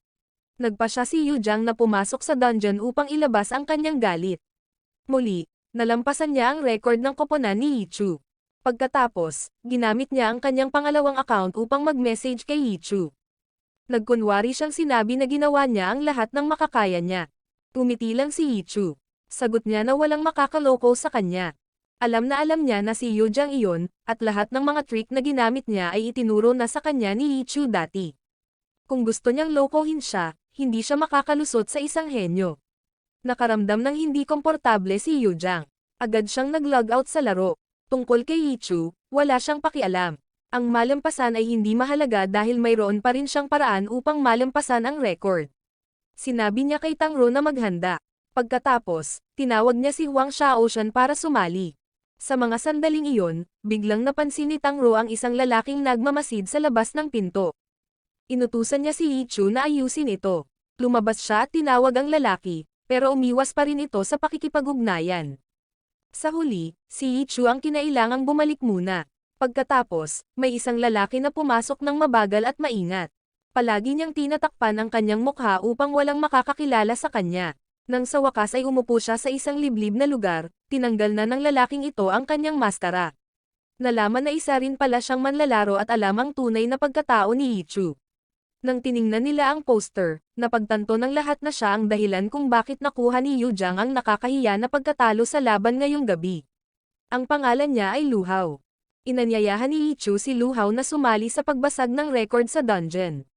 Nagpa siya si Yu Jiang na pumasok sa dungeon upang ilabas ang kanyang galit. Muli, nalampasan niya ang record ng koponan ni Yichu. Pagkatapos, ginamit niya ang kanyang pangalawang account upang mag-message kay Yichu. Nagkunwari siyang sinabi na ginawa niya ang lahat ng makakaya niya. Umiti lang si Yichu. Sagot niya na walang makakaloko sa kanya. Alam niya na si Yu Jiang iyon, at lahat ng mga trick na ginamit niya ay itinuro na sa kanya ni Yichu dati. Kung gusto niyang lokohin siya, hindi siya makakalusot sa isang henyo. Nakaramdam ng hindi komportable si Yu Jiang. Agad siyang nag-logout sa laro. Tungkol kay Yichu, wala siyang pakialam. Ang malampasan ay hindi mahalaga dahil mayroon pa rin siyang paraan upang malampasan ang record. Sinabi niya kay Tangro na maghanda. Pagkatapos, tinawag niya si Huang Xiaoshan para sumali. Sa mga sandaling iyon, biglang napansin ni Tangro ang isang lalaking nagmamasid sa labas ng pinto. Inutusan niya si Yichu na ayusin ito. Lumabas siya at tinawag ang lalaki, pero umiwas pa rin ito sa pakikipag-ugnayan. Sa huli, si Yichu ang kinailangang bumalik muna. Pagkatapos, may isang lalaki na pumasok ng mabagal at maingat. Palagi niyang tinatakpan ang kanyang mukha upang walang makakakilala sa kanya. Nang sa wakas ay umupo siya sa isang liblib na lugar, tinanggal na ng lalaking ito ang kanyang maskara. Nalaman na isa rin pala siyang manlalaro at alam ang tunay na pagkatao ni Yichu. Nang tiningnan nila ang poster, napagtanto ng lahat na siya ang dahilan kung bakit nakuha ni Yu Jang ang nakakahiya na pagkatalo sa laban ngayong gabi. Ang pangalan niya ay Lu Hao. Inanyayahan ni Yi Chu si Lu Hao na sumali sa pagbasag ng record sa dungeon.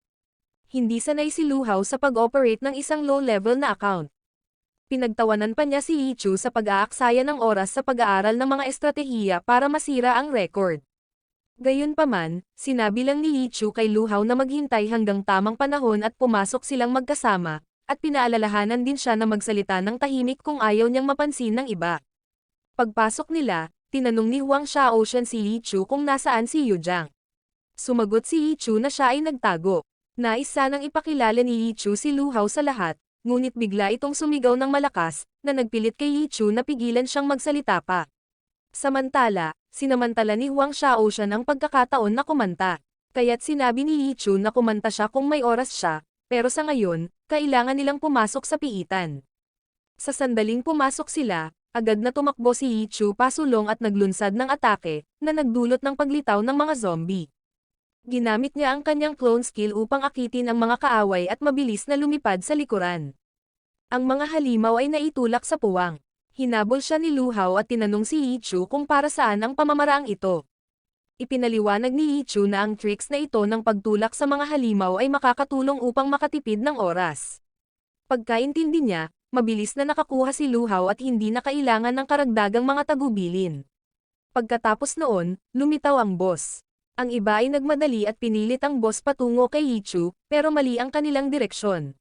Hindi sanay si Lu Hao sa pag-operate ng isang low-level na account. Pinagtawanan pa niya si Yi Chu sa pag-aaksaya ng oras sa pag-aaral ng mga estratehiya para masira ang record. Gayunpaman, sinabi lang ni Yi Chu kay Lu Hao na maghintay hanggang tamang panahon at pumasok silang magkasama, at pinaalalahanan din siya na magsalita ng tahimik kung ayaw niyang mapansin ng iba. Pagpasok nila, tinanong ni Huang Xiaoshan si Yi Chu kung nasaan si Yu Jang. Sumagot si Yi Chu na siya ay nagtago. Nais sanang ipakilala ni Yi Chu si Lu Hao sa lahat, ngunit bigla itong sumigaw ng malakas, na nagpilit kay Yi Chu na pigilan siyang magsalita pa. Sinamantala ni Huang Xiaoshan ang pagkakataon na kumanta. Kaya't sinabi ni Yi Chu na kumanta siya kung may oras siya, pero sa ngayon, kailangan nilang pumasok sa piitan. Sa sandaling pumasok sila, agad na tumakbo si Yi Chu pasulong at naglunsad ng atake, na nagdulot ng paglitaw ng mga zombie. Ginamit niya ang kanyang clone skill upang akitin ang mga kaaway at mabilis na lumipad sa likuran. Ang mga halimaw ay naitulak sa puwang. Hinabol siya ni Lu Hao at tinanong si Yi Chu kung para saan ang pamamaraang ito. Ipinaliwanag ni Yi Chu na ang tricks na ito ng pagtulak sa mga halimaw ay makakatulong upang makatipid ng oras. Pagkaintindi niya, mabilis na nakakuha si Lu Hao at hindi na kailangan ng karagdagang mga tagubilin. Pagkatapos noon, lumitaw ang boss. Ang iba ay nagmadali at pinilit ang boss patungo kay Yi Chu, pero mali ang kanilang direksyon.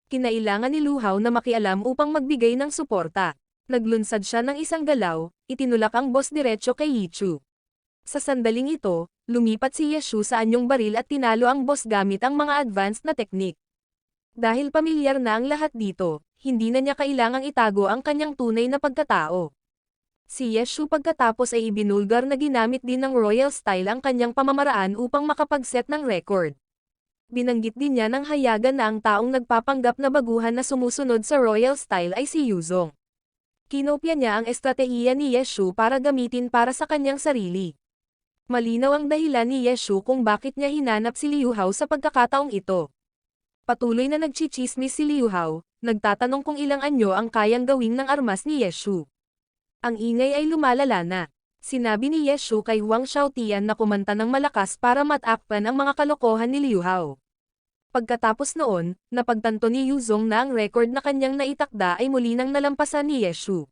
Kinailangan ni Lu Hao na makialam upang magbigay ng suporta. Naglunsad siya ng isang galaw, itinulak ang boss diretso kay Yi Chu. Sa sandaling ito, lumipat si Ye Shu sa anyong baril at tinalo ang boss gamit ang mga advanced na teknik. Dahil pamilyar na ang lahat dito, hindi na niya kailangang itago ang kanyang tunay na pagkatao. Si Ye Shu pagkatapos ay ibinulgar na ginamit din ng royal style ang kanyang pamamaraan upang makapag-set ng record. Binanggit din niya ng hayagan na ang taong nagpapanggap na baguhan na sumusunod sa royal style ay si Yuzong. Kinopya niya ang estratehiya ni Ye Shu para gamitin para sa kanyang sarili. Malinaw ang dahilan ni Ye Shu kung bakit niya hinanap si Liu Hao sa pagkakataong ito. Patuloy na nagchichismis si Liu Hao, nagtatanong kung ilang anyo ang kayang gawing ng armas ni Ye Shu. Ang ingay ay lumalala na. Sinabi ni Ye Shu kay Huang Xiaotian na kumanta ng malakas para matakpan ang mga kalokohan ni Liu Hao. Pagkatapos noon, napagtanto ni Yuzong na ang record na kanyang naitakda ay muli nang nalampasan ni Ye Shu.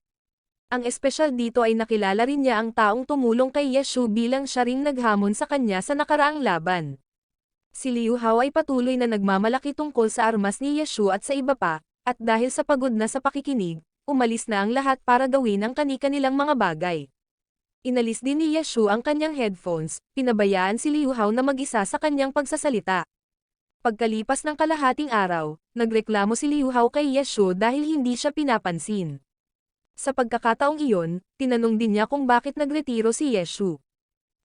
Ang espesyal dito ay nakilala rin niya ang taong tumulong kay Ye Shu bilang siya ring naghamon sa kanya sa nakaraang laban. Si Liu Hao ay patuloy na nagmamalaki tungkol sa armas ni Ye Shu at sa iba pa, at dahil sa pagod na sa pakikinig, umalis na ang lahat para gawin ang kani-kanilang mga bagay. Inalis din ni Ye Shu ang kanyang headphones, pinabayaan si Liu Hao na mag-isa sa kanyang pagsasalita. Pagkalipas ng kalahating araw, nagreklamo si Liu Hao kay Ye Shu dahil hindi siya pinapansin. Sa pagkakataong iyon, tinanong din niya kung bakit nagretiro si Ye Shu.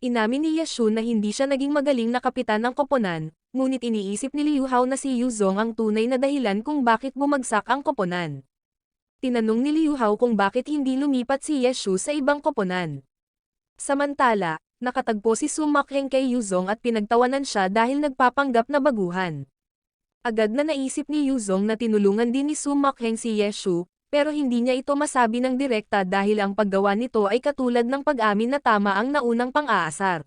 Inamin ni Ye Shu na hindi siya naging magaling na kapitan ng koponan, ngunit iniisip ni Liu Hao na si Yuzong ang tunay na dahilan kung bakit bumagsak ang koponan. Tinanong ni Liu Hao kung bakit hindi lumipat si Ye Shu sa ibang koponan. Samantala, nakatagpo si Su Makheng kay Yuzong at pinagtawanan siya dahil nagpapanggap na baguhan. Agad na naisip ni Yuzong na tinulungan din ni Su Makheng si Ye Shu, pero hindi niya ito masabi ng direkta dahil ang paggawa nito ay katulad ng pag-amin na tama ang naunang pang-aasar.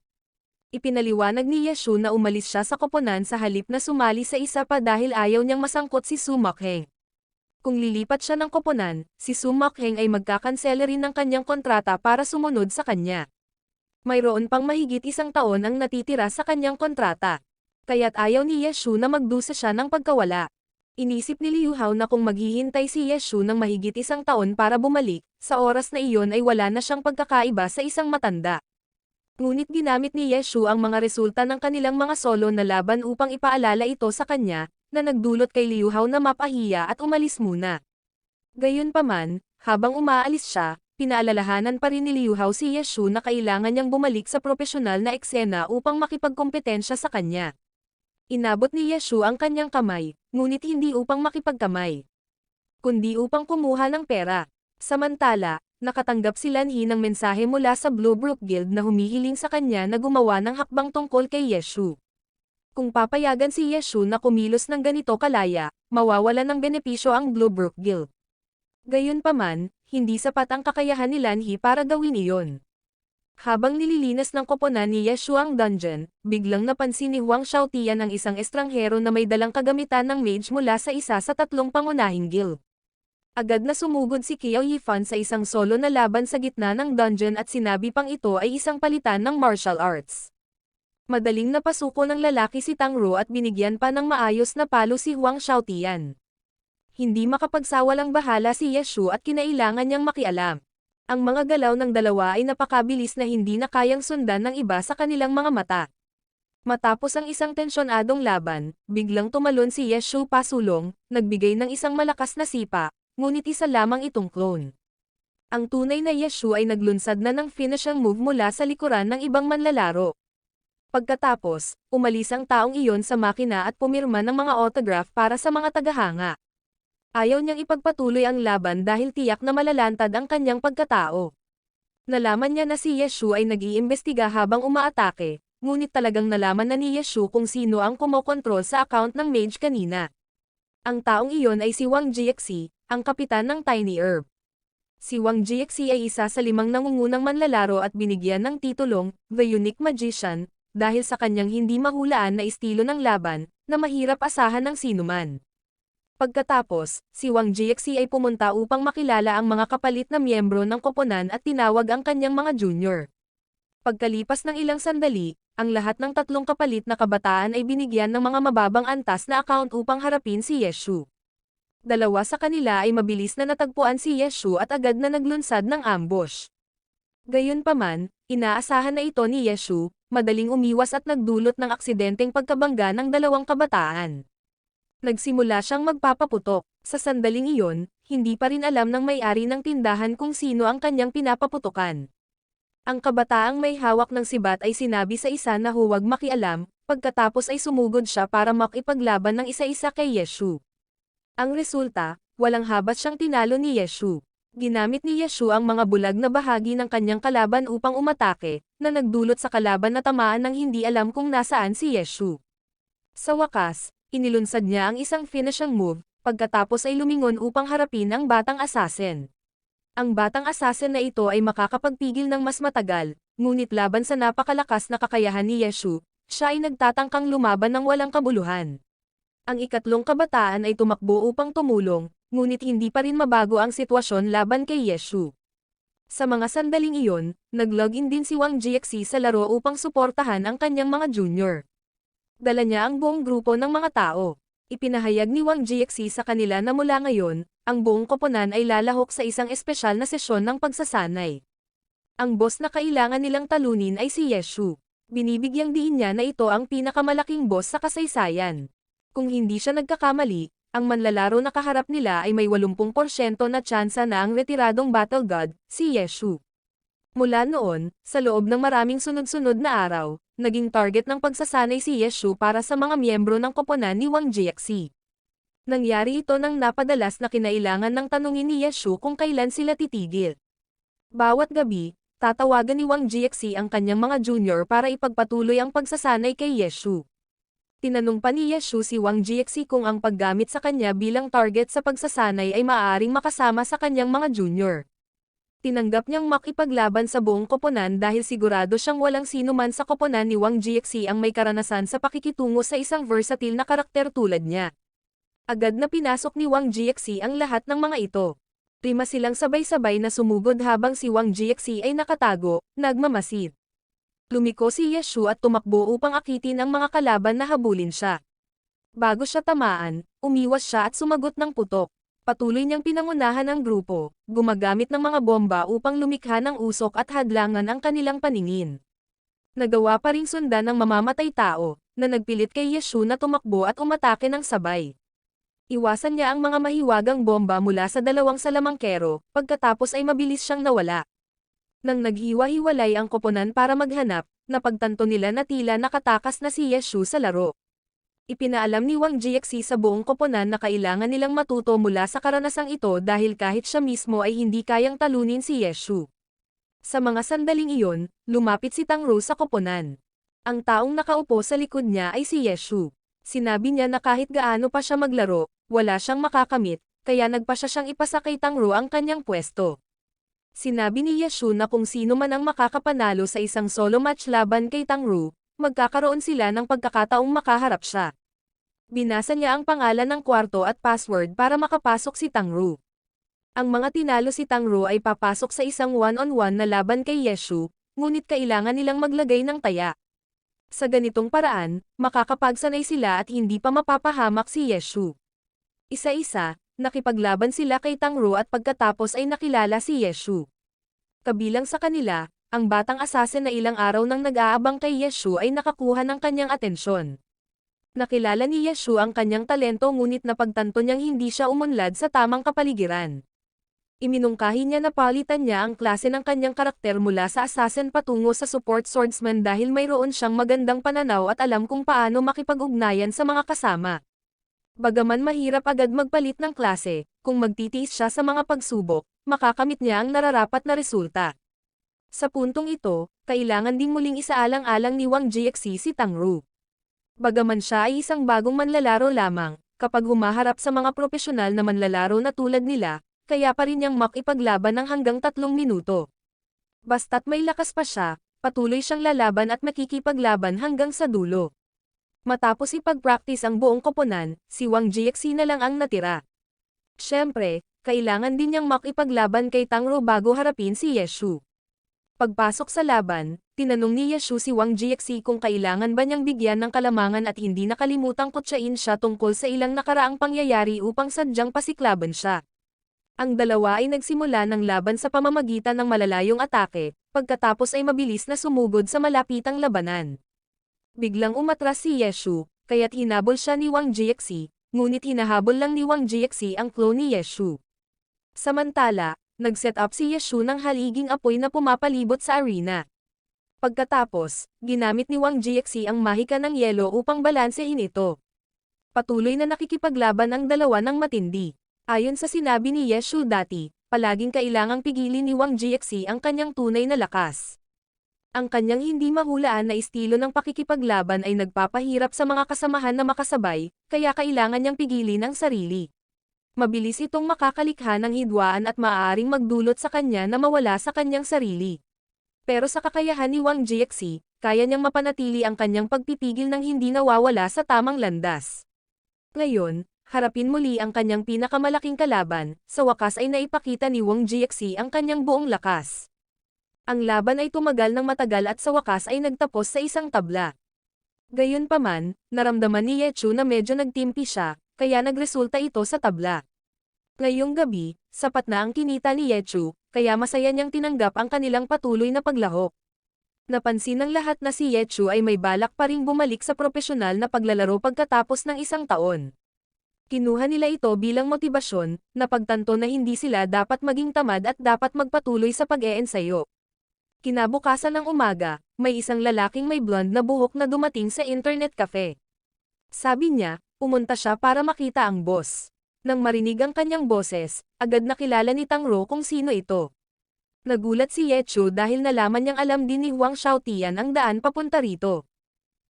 Ipinaliwanag ni Ye Shu na umalis siya sa koponan sa halip na sumali sa isa pa dahil ayaw niyang masangkot si Su Makheng. Kung lilipat siya ng koponan, si Su Makheng ay magkakansela rin ng kanyang kontrata para sumunod sa kanya. Mayroon pang mahigit isang taon ang natitira sa kanyang kontrata. Kaya't ayaw ni Ye Shu na magdusa siya ng pagkawala. Inisip ni Liu Hao na kung maghihintay si Ye Shu ng mahigit isang taon para bumalik, sa oras na iyon ay wala na siyang pagkakaiba sa isang matanda. Ngunit ginamit ni Ye Shu ang mga resulta ng kanilang mga solo na laban upang ipaalala ito sa kanya, na nagdulot kay Liu Hao na mapahiya at umalis muna. Gayunpaman, habang umaalis siya, pinaalalahanan pa rin ni Liu Hao si Ye Shu na kailangan niyang bumalik sa propesyonal na eksena upang makipagkompetensya sa kanya. Inabot ni Ye Shu ang kanyang kamay, ngunit hindi upang makipagkamay, kundi upang kumuha ng pera. Samantala, nakatanggap si Lan He ng mensahe mula sa Blue Brook Guild na humihiling sa kanya na gumawa ng hakbang tungkol kay Ye Shu. Kung papayagan si Yeshu na kumilos ng ganito kalaya, mawawalan ng benepisyo ang Bluebrook Guild. Gayunpaman, hindi sapat ang kakayahan ni Lanhi para gawin iyon. Habang nililinas ng koponan ni Yeshu ang dungeon, biglang napansin ni Huang Xiaotian ang isang estranghero na may dalang kagamitan ng mage mula sa isa sa tatlong pangunahing guild. Agad na sumugod si Qiao Yifan sa isang solo na laban sa gitna ng dungeon at sinabi pang ito ay isang palitan ng martial arts. Madaling napasuko ng lalaki si Tang Ru at binigyan pa ng maayos na palo si Huang Xiaotian. Hindi makapagsawalang bahala si Yeshu at kinailangan niyang makialam. Ang mga galaw ng dalawa ay napakabilis na hindi na kayang sundan ng iba sa kanilang mga mata. Matapos ang isang tensyonadong laban, biglang tumalon si Yeshu pasulong, nagbigay ng isang malakas na sipa, ngunit isa lamang itong clone. Ang tunay na Yeshu ay naglunsad na ng finishing move mula sa likuran ng ibang manlalaro. Pagkatapos, umalis ang taong iyon sa makina at pumirma ng mga autograph para sa mga tagahanga. Ayaw niyang ipagpatuloy ang laban dahil tiyak na malalantad ang kanyang pagkatao. Nalaman niya na si Yeshu ay nag-iimbestiga habang umaatake, ngunit talagang nalaman na ni Yeshu kung sino ang kumokontrol sa account ng mage kanina. Ang taong iyon ay si Wang Jiexi, ang kapitan ng Tiny Herb. Si Wang Jiexi ay isa sa 5 nangungunang manlalaro at binigyan ng titulong, The Unique Magician, dahil sa kanyang hindi mahulaan na estilo ng laban, na mahirap asahan ng sinuman. Pagkatapos, si Wang Jiexi ay pumunta upang makilala ang mga kapalit na miyembro ng koponan at tinawag ang kanyang mga junior. Pagkalipas ng ilang sandali, ang lahat ng tatlong kapalit na kabataan ay binigyan ng mga mababang antas na account upang harapin si Yeshu. Dalawa sa kanila ay mabilis na natagpuan si Yeshu at agad na naglunsad ng ambush. Gayunpaman, inaasahan na ito ni Yeshu, madaling umiwas at nagdulot ng aksidenteng pagkabangga ng dalawang kabataan. Nagsimula siyang magpapaputok. Sa sandaling iyon, hindi pa rin alam ng may-ari ng tindahan kung sino ang kanyang pinapaputukan. Ang kabataang may hawak ng sibat ay sinabi sa isa na huwag makialam, pagkatapos ay sumugod siya para makipaglaban ng isa-isa kay Yeshu. Ang resulta, walang habat siyang tinalo ni Yeshu. Ginamit ni Yeshu ang mga bulag na bahagi ng kanyang kalaban upang umatake, na nagdulot sa kalaban na tamaan ng hindi alam kung nasaan si Yeshu. Sa wakas, inilunsad niya ang isang finishing move, pagkatapos ay lumingon upang harapin ang batang assassin. Ang batang assassin na ito ay makakapagpigil ng mas matagal, ngunit laban sa napakalakas na kakayahan ni Yeshu, siya ay nagtatangkang lumaban ng walang kabuluhan. Ang ikatlong kabataan ay tumakbo upang tumulong, ngunit hindi pa rin mabago ang sitwasyon laban kay Yeshu. Sa mga sandaling iyon, nag-login din si Wang Jiexi sa laro upang suportahan ang kanyang mga junior. Dala niya ang buong grupo ng mga tao. Ipinahayag ni Wang Jiexi sa kanila na mula ngayon, ang buong koponan ay lalahok sa isang espesyal na sesyon ng pagsasanay. Ang boss na kailangan nilang talunin ay si Yeshu. Binibigyang diin niya na ito ang pinakamalaking boss sa kasaysayan. Kung hindi siya nagkakamali, ang manlalaro na kaharap nila ay may 80% na tsansa na ang retiradong battle god, si Yeshu. Mula noon, sa loob ng maraming sunod-sunod na araw, naging target ng pagsasanay si Yeshu para sa mga miyembro ng koponan ni Wang Jiexi. Nangyari ito nang napadalas na kinailangan ng tanungin ni Yeshu kung kailan sila titigil. Bawat gabi, tatawagan ni Wang Jiexi ang kanyang mga junior para ipagpatuloy ang pagsasanay kay Yeshu. Tinanong pa ni Yeshu si Wang Jiexi kung ang paggamit sa kanya bilang target sa pagsasanay ay maaaring makasama sa kanyang mga junior. Tinanggap niyang makipaglaban sa buong koponan dahil sigurado siyang walang sino man sa koponan ni Wang Jiexi ang may karanasan sa pakikitungo sa isang versatile na karakter tulad niya. Agad na pinasok ni Wang Jiexi ang lahat ng mga ito. 5 silang sabay-sabay na sumugod habang si Wang Jiexi ay nakatago, nagmamasid. Lumiko si Yeshu at tumakbo upang akitin ang mga kalaban na habulin siya. Bago siya tamaan, umiwas siya at sumagot ng putok. Patuloy niyang pinangunahan ang grupo, gumagamit ng mga bomba upang lumikha ng usok at hadlangan ang kanilang paningin. Nagawa pa ring sundan ng mamamatay tao, na nagpilit kay Yeshu na tumakbo at umatake ng sabay. Iwasan niya ang mga mahiwagang bomba mula sa dalawang salamangkero, pagkatapos ay mabilis siyang nawala. Nang naghiwa-hiwalay ang koponan para maghanap, napagtanto nila na tila nakatakas na si Yeshu sa laro. Ipinaalam ni Wang Jiexi sa buong koponan na kailangan nilang matuto mula sa karanasang ito dahil kahit siya mismo ay hindi kayang talunin si Yeshu. Sa mga sandaling iyon, lumapit si Tang Ru sa koponan. Ang taong nakaupo sa likod niya ay si Yeshu. Sinabi niya na kahit gaano pa siya maglaro, wala siyang makakamit, kaya nagpasya siyang ipasa kay Tangro ang kanyang pwesto. Sinabi ni Yeshu na kung sino man ang makakapanalo sa isang solo match laban kay Tangro, magkakaroon sila ng pagkakataong makaharap siya. Binasa niya ang pangalan ng kwarto at password para makapasok si Tangro. Ang mga tinalo si Tangro ay papasok sa isang one-on-one na laban kay Yeshu, ngunit kailangan nilang maglagay ng taya. Sa ganitong paraan, makakapagsanay sila at hindi pa mapapahamak si Yeshu. Isa-isa, nakipaglaban sila kay Tangro at pagkatapos ay nakilala si Yeshu. Kabilang sa kanila, ang batang assassin na ilang araw nang nag-aabang kay Yeshu ay nakakuha ng kanyang atensyon. Nakilala ni Yeshu ang kanyang talento ngunit napagtanto niyang hindi siya umunlad sa tamang kapaligiran. Iminungkahi niya na palitan niya ang klase ng kanyang karakter mula sa assassin patungo sa support swordsman dahil mayroon siyang magandang pananaw at alam kung paano makipag-ugnayan sa mga kasama. Bagaman mahirap agad magpalit ng klase, kung magtitiis siya sa mga pagsubok, makakamit niya ang nararapat na resulta. Sa puntong ito, kailangan din muling isaalang-alang ni Wang Jiexi si Tangro. Bagaman siya ay isang bagong manlalaro lamang, kapag humaharap sa mga profesional na manlalaro na tulad nila, kaya pa rin niyang makipaglaban ng hanggang 3 minuto. Basta't may lakas pa siya, patuloy siyang lalaban at makikipaglaban hanggang sa dulo. Matapos ipag-practice ang buong koponan, si Wang Jiexi na lang ang natira. Siyempre, kailangan din niyang makipaglaban kay Tangro bago harapin si Yeshu. Pagpasok sa laban, tinanong ni Yeshu si Wang Jiexi kung kailangan ba niyang bigyan ng kalamangan at hindi nakalimutang kutsain siya tungkol sa ilang nakaraang pangyayari upang sadyang pasiklaban siya. Ang dalawa ay nagsimula ng laban sa pamamagitan ng malalayong atake, pagkatapos ay mabilis na sumugod sa malapitang labanan. Biglang umatras si Yeshu, kaya't hinabol siya ni Wang Jiexi, ngunit hinahabol lang ni Wang Jiexi ang clone ni Yeshu. Samantala, nag-set up si Yeshu ng haliging apoy na pumapalibot sa arena. Pagkatapos, ginamit ni Wang Jiexi ang mahika ng yelo upang balansehin ito. Patuloy na nakikipaglaban ang dalawa ng matindi. Ayon sa sinabi ni Yeshu dati, palaging kailangang pigilin ni Wang Jiexi ang kanyang tunay na lakas. Ang kanyang hindi mahulaan na estilo ng pakikipaglaban ay nagpapahirap sa mga kasamahan na makasabay, kaya kailangan niyang pigilin ang sarili. Mabilis itong makakalikha ng hidwaan at maaaring magdulot sa kanya na mawala sa kanyang sarili. Pero sa kakayahan ni Wang Jiexi, kaya niyang mapanatili ang kanyang pagpipigil ng hindi nawawala sa tamang landas. Ngayon, harapin muli ang kanyang pinakamalaking kalaban, sa wakas ay naipakita ni Wang Jiexi ang kanyang buong lakas. Ang laban ay tumagal ng matagal at sa wakas ay nagtapos sa isang tabla. Gayunpaman, naramdaman ni Yeshu na medyo nagtimpi siya, kaya nagresulta ito sa tabla. Ngayong gabi, sapat na ang kinita ni Yeshu, kaya masaya niyang tinanggap ang kanilang patuloy na paglahok. Napansin ng lahat na si Yeshu ay may balak pa ring bumalik sa propesyonal na paglalaro pagkatapos ng 1 taon. Kinuha nila ito bilang motibasyon, napagtanto na hindi sila dapat maging tamad at dapat magpatuloy sa pag-eensayo. Kinabukasan ng umaga, may isang lalaking may blonde na buhok na dumating sa internet cafe. Sabi niya, pumunta siya para makita ang boss. Nang marinig ang kanyang boses, agad nakilala ni Tangro kung sino ito. Nagulat si Yeshu dahil nalaman niyang alam din ni Huang Xiaotian ang daan papunta rito.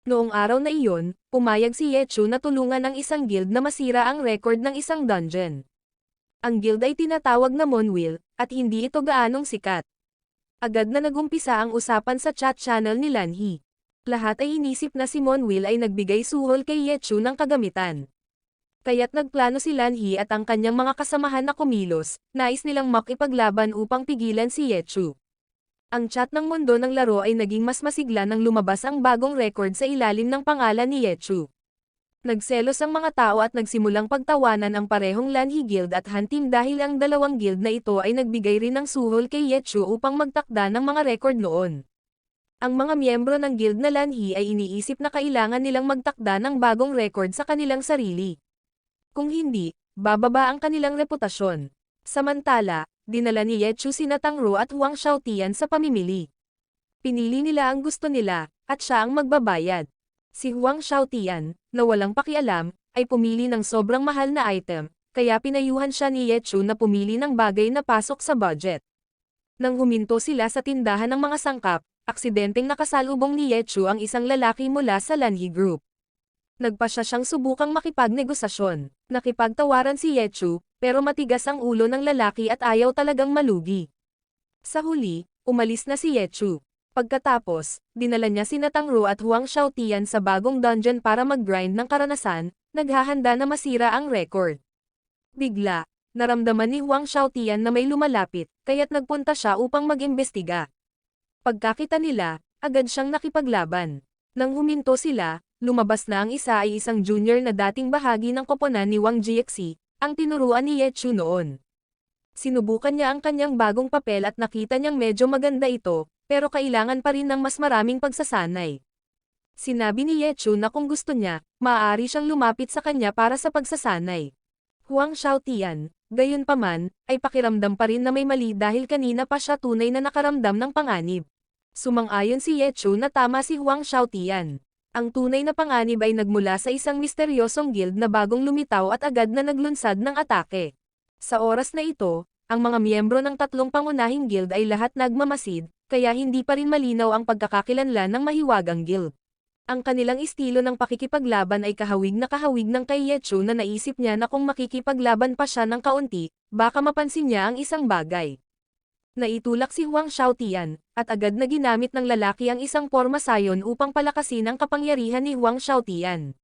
Noong araw na iyon, pumayag si Yeshu na tulungan ng isang guild na masira ang record ng isang dungeon. Ang guild ay tinatawag na Monwil, at hindi ito gaanong sikat. Agad na nagumpisa ang usapan sa chat channel ni Lanhi. Lahat ay inisip na si Monwil ay nagbigay suhol kay Yeshu ng kagamitan. Kaya't nagplano si Lanhi at ang kanyang mga kasamahan na kumilos, nais nilang makipaglaban upang pigilan si Yeshu. Ang chat ng mundo ng laro ay naging mas masigla nang lumabas ang bagong record sa ilalim ng pangalan ni Yeshu. Nagselos ang mga tao at nagsimulang pagtawanan ang parehong Lanhi Guild at Han Team dahil ang dalawang guild na ito ay nagbigay rin ng suhol kay Yeshu upang magtakda ng mga record noon. Ang mga miyembro ng guild na Lanhi ay iniisip na kailangan nilang magtakda ng bagong record sa kanilang sarili. Kung hindi, bababa ang kanilang reputasyon. Samantala, dinala ni Yeshu sina Tangro at Huang Xiaotian sa pamimili. Pinili nila ang gusto nila, at siya ang magbabayad. Si Huang Xiaotian, na walang pakialam, ay pumili ng sobrang mahal na item, kaya pinayuhan siya ni Yeshu na pumili ng bagay na pasok sa budget. Nang huminto sila sa tindahan ng mga sangkap, aksidenteng nakasalubong ni Ye Chu ang isang lalaki mula sa Lanhi Group. Nagpasya siyang subukang makipagnegosasyon. Nakipagtawaran si Ye Chu, pero matigas ang ulo ng lalaki at ayaw talagang malugi. Sa huli, umalis na si Ye Chu. Pagkatapos, dinala niya sina Tang Ru at Huang Xiaotian sa bagong dungeon para mag-grind ng karanasan, naghahanda na masira ang record. Bigla, naramdaman ni Huang Xiaotian na may lumalapit, kaya't nagpunta siya upang mag-imbestiga. Pagkakita nila, agad siyang nakipaglaban. Nang huminto sila, lumabas na ang isa ay isang junior na dating bahagi ng koponan ni Wang Jiexi, ang tinuruan ni Ye Chu noon. Sinubukan niya ang kanyang bagong papel at nakita niyang medyo maganda ito, pero kailangan pa rin ng mas maraming pagsasanay. Sinabi ni Ye Chu na kung gusto niya, maaari siyang lumapit sa kanya para sa pagsasanay. Huang Xiaotian, gayunpaman, ay pakiramdam pa rin na may mali dahil kanina pa siya tunay na nakaramdam ng panganib. Sumang-ayon si Ye Chu na tama si Huang Xiaotian. Ang tunay na panganib ay nagmula sa isang misteryosong guild na bagong lumitaw at agad na naglunsad ng atake. Sa oras na ito, ang mga miyembro ng tatlong pangunahing guild ay lahat nagmamasid, kaya hindi pa rin malinaw ang pagkakakilanlan ng mahiwagang guild. Ang kanilang estilo ng pakikipaglaban ay kahawig ng kay Ye Chu na naisip niya na kung makikipaglaban pa siya ng kaunti, baka mapansin niya ang isang bagay. Naitulak si Huang Xiaotian, at agad na ginamit ng lalaki ang isang porma sayon upang palakasin ang kapangyarihan ni Huang Xiaotian.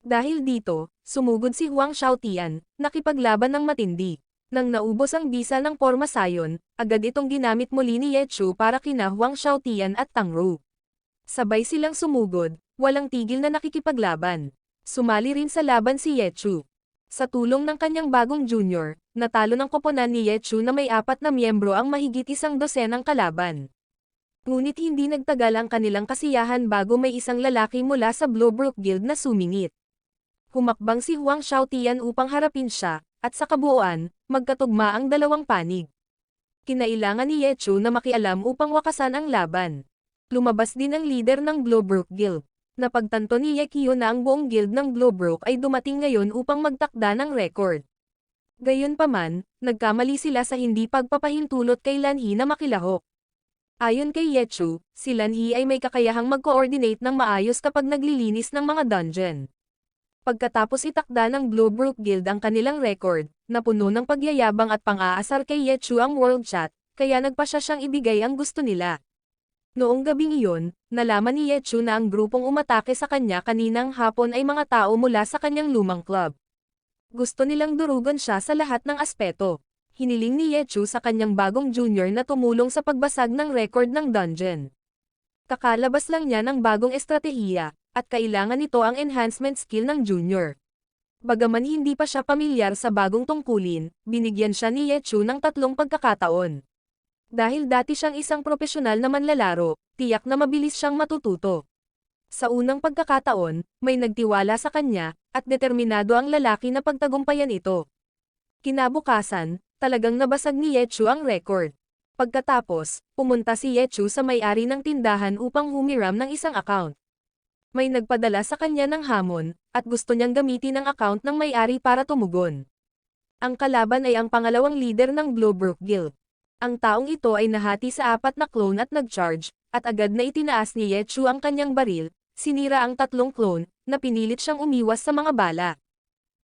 Dahil dito, sumugod si Huang Xiaotian, nakipaglaban ng matindi. Nang naubos ang bisa ng porma sayon, agad itong ginamit muli ni Ye Chu para kina Huang Xiaotian at Tang Ru. Sabay silang sumugod, walang tigil na nakikipaglaban. Sumali rin sa laban si Ye Chu. Sa tulong ng kanyang bagong junior, natalo ng koponan ni Ye Chu na may 4 na miyembro ang mahigit 100 kalaban. Ngunit hindi nagtagal ang kanilang kasiyahan bago may isang lalaki mula sa Blowbrook Guild na sumingit. Humakbang si Huang Xiaotian upang harapin siya, at sa kabuuan, magkatugma ang dalawang panig. Kinailangan ni Ye Chu na makialam upang wakasan ang laban. Lumabas din ang leader ng Blowbrook Guild. Napagtanto ni Ye Qiu na ang buong guild ng Blowbrook ay dumating ngayon upang magtakda ng record. Gayunpaman, nagkamali sila sa hindi pagpapahintulot kay Lanhi na makilahok. Ayon kay Ye Chu, si Lanhi ay may kakayahang mag-coordinate ng maayos kapag naglilinis ng mga dungeon. Pagkatapos itakda ng Blowbrook Guild ang kanilang record, napuno ng pagyayabang at pang-aasar kay Ye Chu ang world chat, kaya nagpasya siyang ibigay ang gusto nila. Noong gabing iyon, nalaman ni Ye Chu na ang grupong umatake sa kanya kaninang hapon ay mga tao mula sa kanyang lumang club. Gusto nilang durugan siya sa lahat ng aspeto. Hiniling ni Ye Chu sa kanyang bagong junior na tumulong sa pagbasag ng record ng dungeon. Kakalabas lang niya ng bagong estratehiya, at kailangan nito ang enhancement skill ng junior. Bagaman hindi pa siya pamilyar sa bagong tungkulin, binigyan siya ni Ye Chu ng 3 pagkakataon. Dahil dati siyang isang profesional na manlalaro, tiyak na mabilis siyang matututo. Sa unang pagkakataon, may nagtiwala sa kanya, at determinado ang lalaki na pagtagumpayan ito. Kinabukasan, talagang nabasag ni Ye Chu ang record. Pagkatapos, pumunta si Ye Chu sa may-ari ng tindahan upang humiram ng isang account. May nagpadala sa kanya ng hamon, at gusto niyang gamitin ang account ng may-ari para tumugon. Ang kalaban ay ang pangalawang leader ng Blowbrook Guild. Ang taong ito ay nahati sa 4 na clone at nag-charge, at agad na itinaas ni Ye Chu ang kanyang baril, sinira ang 3 clone, na pinilit siyang umiwas sa mga bala.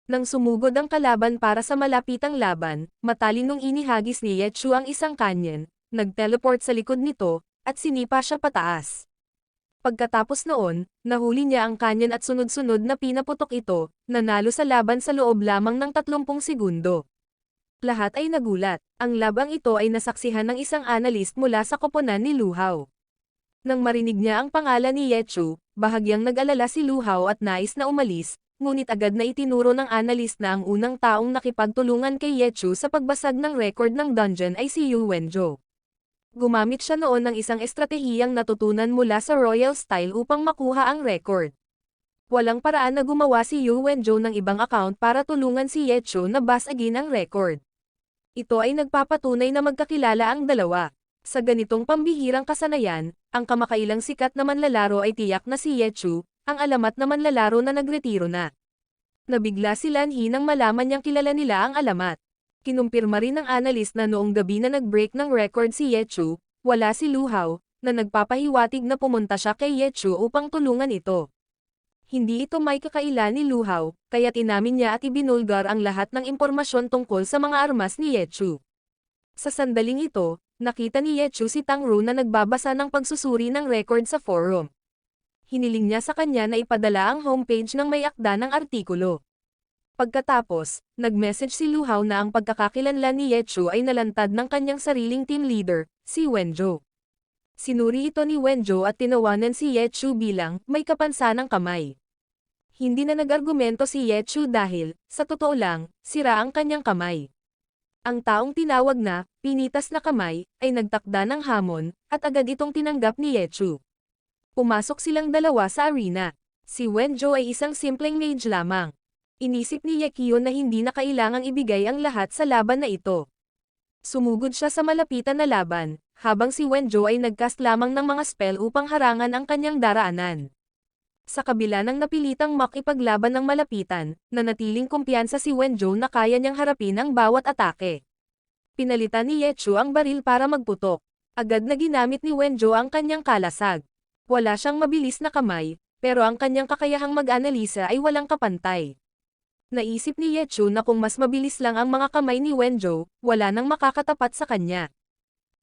Nang sumugod ang kalaban para sa malapitang laban, matalinong inihagis ni Ye Chu ang isang canyon, nag-teleport sa likod nito, at sinipa siya pataas. Pagkatapos noon, nahuli niya ang canyon at sunod-sunod na pinaputok ito, nanalo sa laban sa loob lamang ng 30 segundo. Lahat ay nagulat. Ang labang ito ay nasaksihan ng isang analyst mula sa koponan ni Lu Hao. Nang marinig niya ang pangalan ni Ye Chu, bahagyang nag-alala si Lu Hao at nais na umalis, ngunit agad na itinuro ng analyst na ang unang taong nakipagtulungan kay Ye Chu sa pagbasag ng record ng dungeon ay si Yu Wenzhou. Gumamit siya noon ng isang estratehiyang natutunan mula sa Royal Style upang makuha ang record. Walang paraan na gumawa si Yu Wenzhou ng ibang account para tulungan si Ye Chu na basagin ang record. Ito ay nagpapatunay na magkakilala ang dalawa. Sa ganitong pambihirang kasanayan, ang kamakailang sikat na manlalaro ay tiyak na si Ye Chu, ang alamat na manlalaro na nagretiro na. Nabigla si Lanhi nang malaman niyang kilala nila ang alamat. Kinumpirma rin ng analyst na noong gabi na nag-break ng record si Ye Chu, wala si Lu Hao, na nagpapahiwatig na pumunta siya kay Ye Chu upang tulungan ito. Hindi ito may kakaila ni Lu Hao, kaya't inamin niya at ibinulgar ang lahat ng impormasyon tungkol sa mga armas ni Ye Chu. Sa sandaling ito, nakita ni Ye Chu si Tang Ru na nagbabasa ng pagsusuri ng record sa forum. Hiniling niya sa kanya na ipadala ang homepage ng may akda ng artikulo. Pagkatapos, nag-message si Lu Hao na ang pagkakakilanlan ni Ye Chu ay nalantad ng kanyang sariling team leader, si Wenzhou. Sinuri ito ni Wenzhou at tinawanan si Ye Chu bilang may kapansanang kamay. Hindi na nag-argumento si Ye Chu dahil, sa totoo lang, sira ang kanyang kamay. Ang taong tinawag na pinitas na kamay ay nagtakda ng hamon at agad itong tinanggap ni Ye Chu. Pumasok silang dalawa sa arena. Si Wenzhou ay isang simpleng mage lamang. Inisip ni Ye Qiu na hindi na kailangang ibigay ang lahat sa laban na ito. Sumugod siya sa malapitan na laban, habang si Wenzhou ay nagcast lamang ng mga spell upang harangan ang kanyang daraanan. Sa kabila ng napilitang makipaglaban ng malapitan, nanatiling kumpiyansa si Wenzhou na kaya niyang harapin ang bawat atake. Pinalitan ni Ye Chu ang baril para magputok. Agad na ginamit ni Wenzhou ang kanyang kalasag. Wala siyang mabilis na kamay, pero ang kanyang kakayahang mag-analisa ay walang kapantay. Naisip ni Ye Chu na kung mas mabilis lang ang mga kamay ni Wenzhou, wala nang makakatapat sa kanya.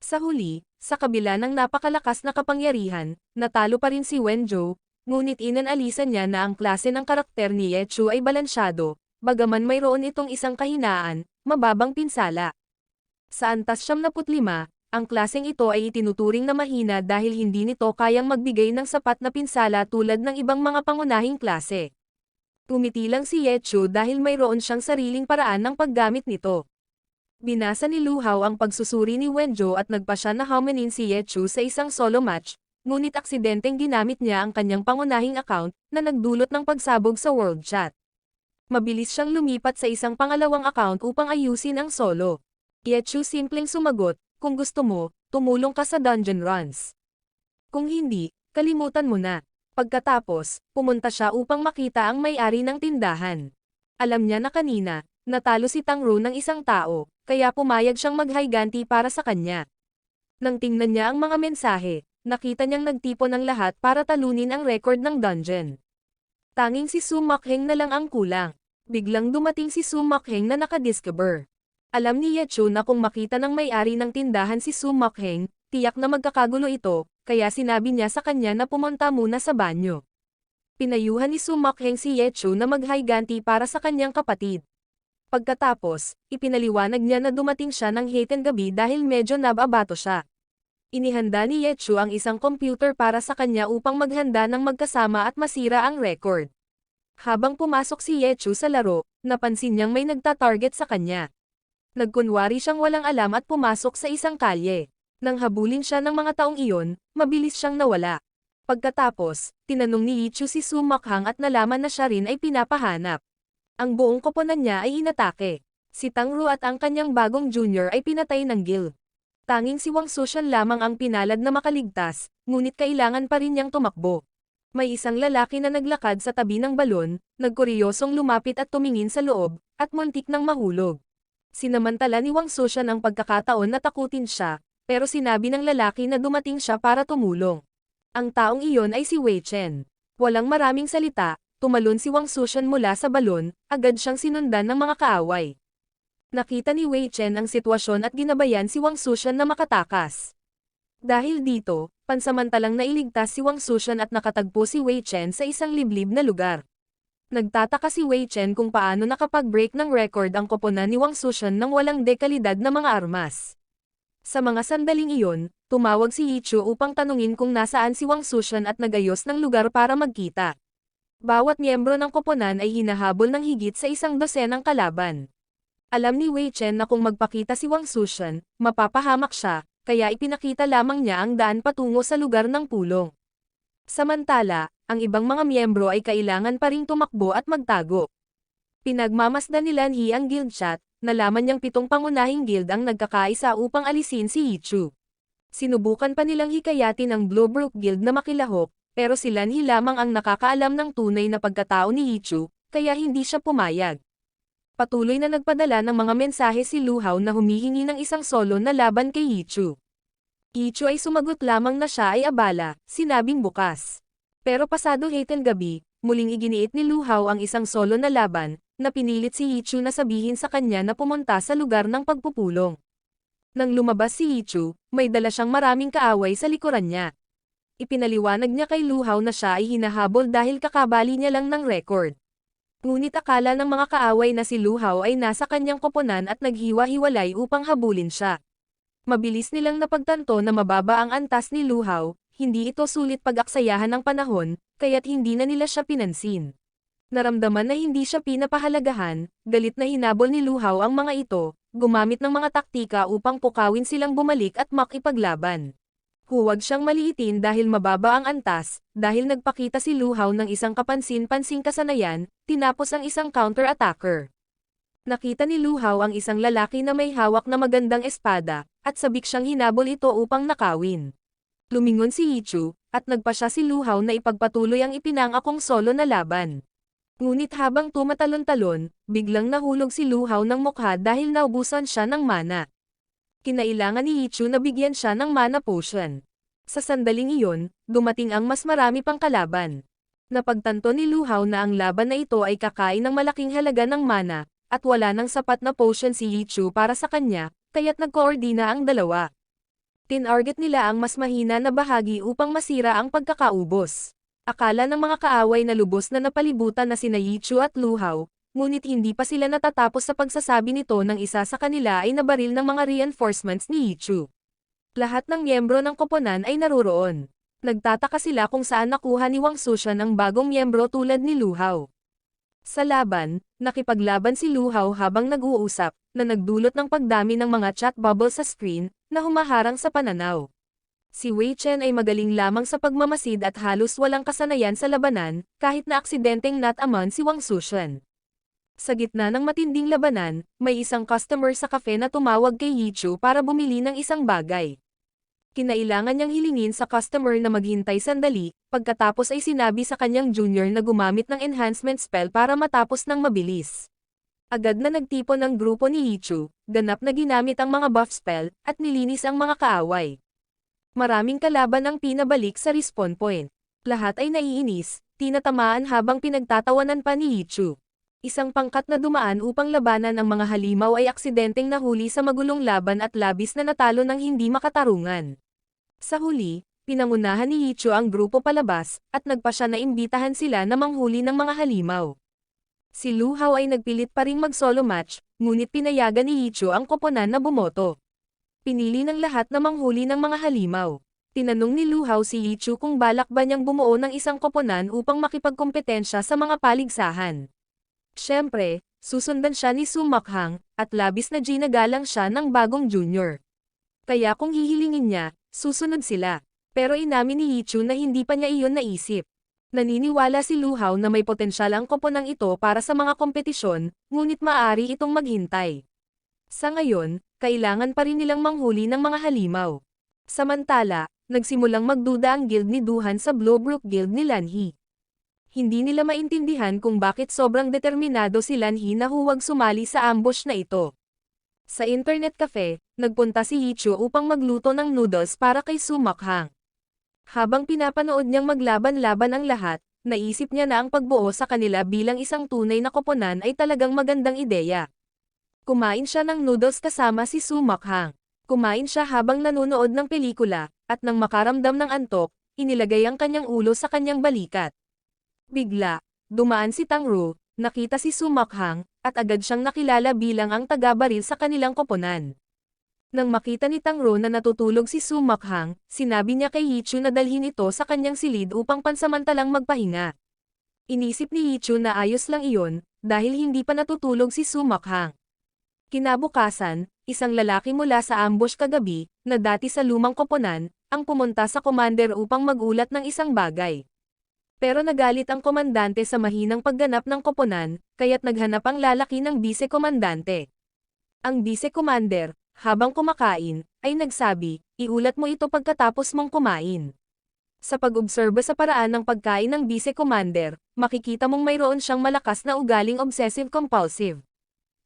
Sa huli, sa kabila ng napakalakas na kapangyarihan, natalo pa rin si Wenzhou, ngunit inanalisan niya na ang klase ng karakter ni Ye Chu ay balansyado, bagaman mayroon itong isang kahinaan, mababang pinsala. Sa antas 75, ang klaseng ito ay itinuturing na mahina dahil hindi nito kayang magbigay ng sapat na pinsala tulad ng ibang mga pangunahing klase. Tumitilang si Ye Chu dahil mayroon siyang sariling paraan ng paggamit nito. Binasa ni Lu Hao ang pagsusuri ni Wenzhou at nagpa siya na hamanin si Ye Chu sa isang solo match, ngunit aksidenteng ginamit niya ang kanyang pangunahing account na nagdulot ng pagsabog sa world chat. Mabilis siyang lumipat sa isang pangalawang account upang ayusin ang solo. Ye Chu simpleng sumagot, "Kung gusto mo, tumulong ka sa dungeon runs. Kung hindi, kalimutan mo na." Pagkatapos, pumunta siya upang makita ang may-ari ng tindahan. Alam niya na kanina, natalo si Tang Ru ng isang tao, kaya pumayag siyang maghayganti para sa kanya. Nang tingnan niya ang mga mensahe, nakita niyang nagtipon ang lahat para talunin ang record ng dungeon. Tanging si Su Makheng na lang ang kulang. Biglang dumating si Su Makheng na nakadiscover. Alam ni Ye Chu na kung makita ng may-ari ng tindahan si Su Makheng, tiyak na magkakagulo ito, kaya sinabi niya sa kanya na pumunta muna sa banyo. Pinayuhan ni Su Makheng si Ye Chu na maghayganti para sa kanyang kapatid. Pagkatapos, ipinaliwanag niya na dumating siya ng haten gabi dahil medyo nababato siya. Inihanda ni Ye Chu ang isang computer para sa kanya upang maghanda ng magkasama at masira ang record. Habang pumasok si Ye Chu sa laro, napansin niyang may nagta-target sa kanya. Nagkunwari siyang walang alam at pumasok sa isang kalye. Nang habulin siya ng mga taong iyon, mabilis siyang nawala. Pagkatapos, tinanong ni Ye Chu si Su Makhang at nalaman na siya rin ay pinapahanap. Ang buong koponan niya ay inatake. Si Tang Ru at ang kanyang bagong junior ay pinatay ng guild. Tanging si Wang Sushan lamang ang pinalad na makaligtas, ngunit kailangan pa rin niyang tumakbo. May isang lalaki na naglakad sa tabi ng balon, nagkuryosong lumapit at tumingin sa loob, at muntik nang mahulog. Sinamantala ni Wang Sushan ang pagkakataon na takutin siya, pero sinabi ng lalaki na dumating siya para tumulong. Ang taong iyon ay si Wei Chen. Walang maraming salita, tumalon si Wang Sushan mula sa balon, agad siyang sinundan ng mga kaaway. Nakita ni Wei Chen ang sitwasyon at ginabayan si Wang Sushan na makatakas. Dahil dito, pansamantalang nailigtas si Wang Sushan at nakatagpo si Wei Chen sa isang liblib na lugar. Nagtataka si Wei Chen kung paano nakapag-break ng record ang koponan ni Wang Sushan ng walang dekalidad na mga armas. Sa mga sandaling iyon, tumawag si Ye Chu upang tanungin kung nasaan si Wang Sushan at nagayos ng lugar para magkita. Bawat miyembro ng koponan ay hinahabol ng higit sa 100 kalaban. Alam ni Wei Chen na kung magpakita si Wang Sushan, mapapahamak siya, kaya ipinakita lamang niya ang daan patungo sa lugar ng pulong. Samantala, ang ibang mga miyembro ay kailangan pa ring tumakbo at magtago. Pinagmamasdan ni Lan Yi ang guild chat, nalaman niyang 7 pangunahing guild ang nagkakaisa upang alisin si Ye Chu. Sinubukan pa nilang hikayatin ang Glowbrook Guild na makilahok, pero si Lan Yi lamang ang nakakaalam ng tunay na pagkatao ni Ye Chu, kaya hindi siya pumayag. Patuloy na nagpadala ng mga mensahe si Lu Hao na humihingi ng isang solo na laban kay Ye Chu. Ichu ay sumagot lamang na siya ay abala, sinabing bukas. Pero pasado 8 ng gabi, muling iginiit ni Lu Hao ang isang solo na laban, na pinilit si Ichu na sabihin sa kanya na pumunta sa lugar ng pagpupulong. Nang lumabas si Ichu, may dala siyang maraming kaaway sa likuran niya. Ipinaliwanag niya kay Lu Hao na siya ay hinahabol dahil kakabali niya lang ng record. Ngunit akala ng mga kaaway na si Lu Hao ay nasa kanyang koponan at naghiwa-hiwalay upang habulin siya. Mabilis nilang napagtanto na mababa ang antas ni Lu Hao, hindi ito sulit pag-aksayahan ng panahon, kaya't hindi na nila siya pinansin. Naramdaman na hindi siya pinapahalagahan, galit na hinabol ni Lu Hao ang mga ito, gumamit ng mga taktika upang pukawin silang bumalik at makipaglaban. Huwag siyang maliitin dahil mababa ang antas, dahil nagpakita si Lu Hao ng isang kapansin-pansing kasanayan, tinapos ang isang counter-attacker. Nakita ni Lu Hao ang isang lalaki na may hawak na magandang espada, at sabik siyang hinabol ito upang nakawin. Lumingon si Ichu, at nagpa siya si Lu Hao na ipagpatuloy ang ipinangakong solo na laban. Ngunit habang tumatalon-talon, biglang nahulog si Lu Hao ng mukha dahil naubusan siya ng mana. Kinailangan ni Ichu na bigyan siya ng mana potion. Sa sandaling iyon, dumating ang mas marami pang kalaban. Napagtanto ni Lu Hao na ang laban na ito ay kakain ng malaking halaga ng mana, at wala nang sapat na potion si Ichu para sa kanya, kaya't nagkoordina ang dalawa. Tinarget nila ang mas mahina na bahagi upang masira ang pagkakaubos. Akala ng mga kaaway na lubos na napalibutan na sina Ichu at Lu Hao, ngunit hindi pa sila natatapos sa pagsasabi nito nang isa sa kanila ay nabaril ng mga reinforcements ni Ichu. Lahat ng miyembro ng koponan ay naruroon. Nagtataka sila kung saan nakuha ni Wang Sushan ang bagong miyembro tulad ni Lu Hao. Sa laban, nakipaglaban si Lu Hao habang nag-uusap, na nagdulot ng pagdami ng mga chat bubbles sa screen, na humaharang sa pananaw. Si Wei Chen ay magaling lamang sa pagmamasid at halos walang kasanayan sa labanan, kahit na aksidenteng nataman si Wang Sushan. Sa gitna ng matinding labanan, may isang customer sa cafe na tumawag kay Ichu para bumili ng isang bagay. Kinailangan niyang hilingin sa customer na maghintay sandali, pagkatapos ay sinabi sa kanyang junior na gumamit ng enhancement spell para matapos ng mabilis. Agad na nagtipon ang grupo ni Ichu, ganap na ginamit ang mga buff spell, at nilinis ang mga kaaway. Maraming kalaban ang pinabalik sa respawn point. Lahat ay naiinis, tinatamaan habang pinagtatawanan pa ni Ichu. Isang pangkat na dumaan upang labanan ang mga halimaw ay aksidenteng nahuli sa magulong laban at labis na natalo ng hindi makatarungan. Sa huli, pinangunahan ni Ichu ang grupo palabas, at nagpa siya na imbitahan sila na manghuli ng mga halimaw. Si Lu Hao ay nagpilit pa ring mag-solo match, ngunit pinayagan ni Ichu ang koponan na bumoto. Pinili ng lahat na manghuli ng mga halimaw. Tinanong ni Lu Hao si Ichu kung balak ba niyang bumuo ng isang koponan upang makipagkompetensya sa mga paligsahan. Siyempre, susundan siya ni Su Makhang, at labis na ginagalang siya ng bagong junior. Kaya kung hihilingin niya, susunod sila. Pero inamin ni Ichu na hindi pa niya iyon naisip. Naniniwala si Lu Hao na may potensyal ang koponang ito para sa mga kompetisyon, ngunit maaari itong maghintay. Sa ngayon, kailangan pa rin nilang manghuli ng mga halimaw. Samantala, nagsimulang magduda ang guild ni Duhan sa Blowbrook Guild ni Lanhi. Hindi nila maintindihan kung bakit sobrang determinado si Lanhi na huwag sumali sa ambush na ito. Sa internet cafe, nagpunta si Ichu upang magluto ng noodles para kay Su Makhang. Habang pinapanood niyang maglaban-laban ang lahat, naisip niya na ang pagbuo sa kanila bilang isang tunay na koponan ay talagang magandang ideya. Kumain siya ng noodles kasama si Su Makhang. Kumain siya habang nanonood ng pelikula, at nang makaramdam ng antok, inilagay ang kanyang ulo sa kanyang balikat. Bigla, dumaan si Tang Ru, nakita si Su Makhang, at agad siyang nakilala bilang ang taga-baril sa kanilang koponan. Nang makita ni Tang Ru na natutulog si Su Makhang, sinabi niya kay Ichu na dalhin ito sa kanyang silid upang pansamantalang magpahinga. Inisip ni Ichu na ayos lang iyon, dahil hindi pa natutulog si Su Makhang. Kinabukasan, isang lalaki mula sa ambush kagabi, na dati sa lumang koponan, ang pumunta sa commander upang magulat ng isang bagay. Pero nagalit ang komandante sa mahinang pagganap ng koponan, kaya't naghanap ang lalaki ng bise-komandante. Ang bise-commander, habang kumakain, ay nagsabi, iulat mo ito pagkatapos mong kumain. Sa pag-obserba sa paraan ng pagkain ng bise-commander, makikita mong mayroon siyang malakas na ugaling obsessive-compulsive.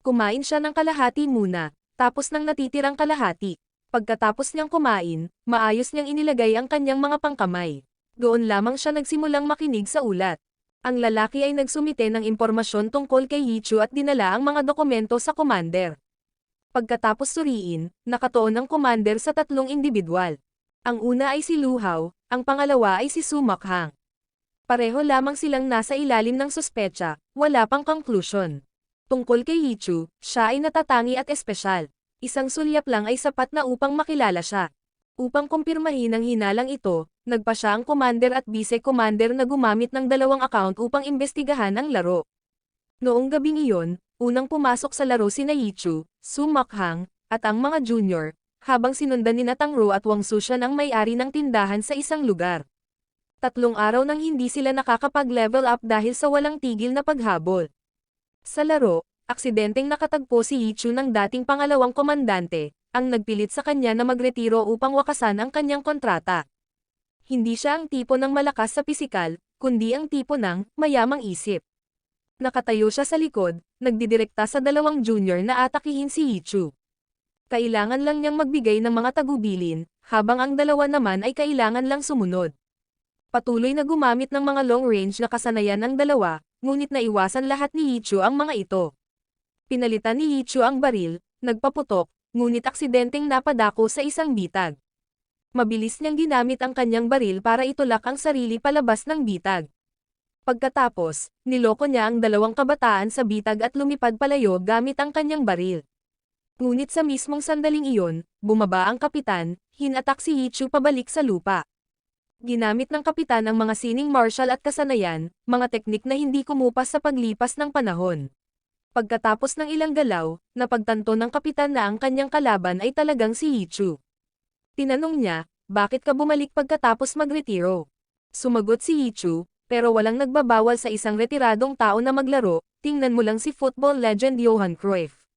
Kumain siya ng kalahati muna, tapos ng natitirang kalahati. Pagkatapos niyang kumain, maayos niyang inilagay ang kanyang mga pangkamay. Doon lamang siya nagsimulang makinig sa ulat. Ang lalaki ay nagsumite ng impormasyon tungkol kay Yichu at dinala ang mga dokumento sa commander. Pagkatapos suriin, nakatuon ang commander sa tatlong individual. Ang una ay si Lu Hao, ang pangalawa ay si Su Makhang. Pareho lamang silang nasa ilalim ng suspecha, wala pang conclusion. Tungkol kay Yichu, siya ay natatangi at espesyal. Isang sulyap lang ay sapat na upang makilala siya. Upang kumpirmahin ang hinalang ito, nagpa siya ang commander at vice-commander na gumamit ng dalawang account upang imbestigahan ang laro. Noong gabing iyon, unang pumasok sa laro sina Yichu, Su Makhang, at ang mga junior, habang sinundan ni Tang Rou at Wang Sushan ang may-ari ng tindahan sa isang lugar. 3 araw nang hindi sila nakakapag-level up dahil sa walang tigil na paghabol. Sa laro, aksidenteng nakatagpo si Yichu ng dating pangalawang komandante, ang nagpilit sa kanya na magretiro upang wakasan ang kanyang kontrata. Hindi siya ang tipo ng malakas sa pisikal, kundi ang tipo ng mayamang isip. Nakatayo siya sa likod, nagdidirekta sa dalawang junior na atakihin si Yichu. Kailangan lang niyang magbigay ng mga tagubilin, habang ang dalawa naman ay kailangan lang sumunod. Patuloy na gumamit ng mga long-range na kasanayan ang dalawa, ngunit naiwasan lahat ni Yichu ang mga ito. Pinalitan ni Yichu ang baril, nagpaputok, ngunit aksidenteng napadako sa isang bitag. Mabilis niyang ginamit ang kanyang baril para itulak ang sarili palabas ng bitag. Pagkatapos, niloko niya ang dalawang kabataan sa bitag at lumipad palayo gamit ang kanyang baril. Ngunit sa mismong sandaling iyon, bumaba ang kapitan, hinatak si Yichu pabalik sa lupa. Ginamit ng kapitan ang mga sining martial at kasanayan, mga teknik na hindi kumupas sa paglipas ng panahon. Pagkatapos ng ilang galaw, napagtanto ng kapitan na ang kanyang kalaban ay talagang si Yichu. Tinanong niya, bakit ka bumalik pagkatapos magretiro? Sumagot si Yichu, pero walang nagbabawal sa isang retiradong tao na maglaro, tingnan mo lang si football legend Johan Cruyff.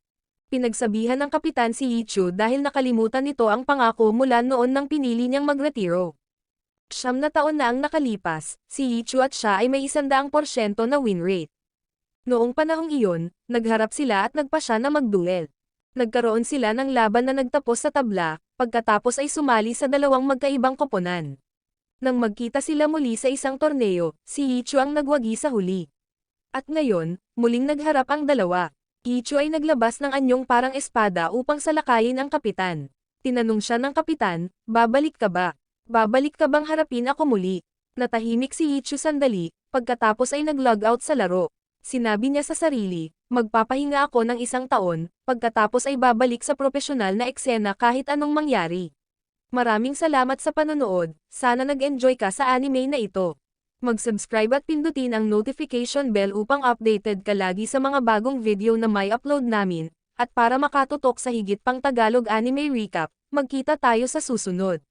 Pinagsabihan ng kapitan si Yichu dahil nakalimutan nito ang pangako mula noon nang pinili niyang magretiro. 9 na taon na ang nakalipas, si Yichu at siya ay may 100% na win rate. Noong panahong iyon, nagharap sila at nagpa siya na magduel. Nagkaroon sila ng laban na nagtapos sa tabla, pagkatapos ay sumali sa dalawang magkaibang koponan. Nang magkita sila muli sa isang torneo, si Yichu ang nagwagi sa huli. At ngayon, muling nagharap ang dalawa. Yichu ay naglabas ng anyong parang espada upang salakayin ang kapitan. Tinanong siya ng kapitan, babalik ka ba? Babalik ka bang harapin ako muli? Natahimik si Yichu sandali, pagkatapos ay nag-log out sa laro. Sinabi niya sa sarili, magpapahinga ako ng 1 taon, pagkatapos ay babalik sa propesyonal na eksena kahit anong mangyari. Maraming salamat sa panonood, sana nag-enjoy ka sa anime na ito. Mag-subscribe at pindutin ang notification bell upang updated ka lagi sa mga bagong video na may upload namin, at para makatutok sa higit pang Tagalog anime recap, magkita tayo sa susunod.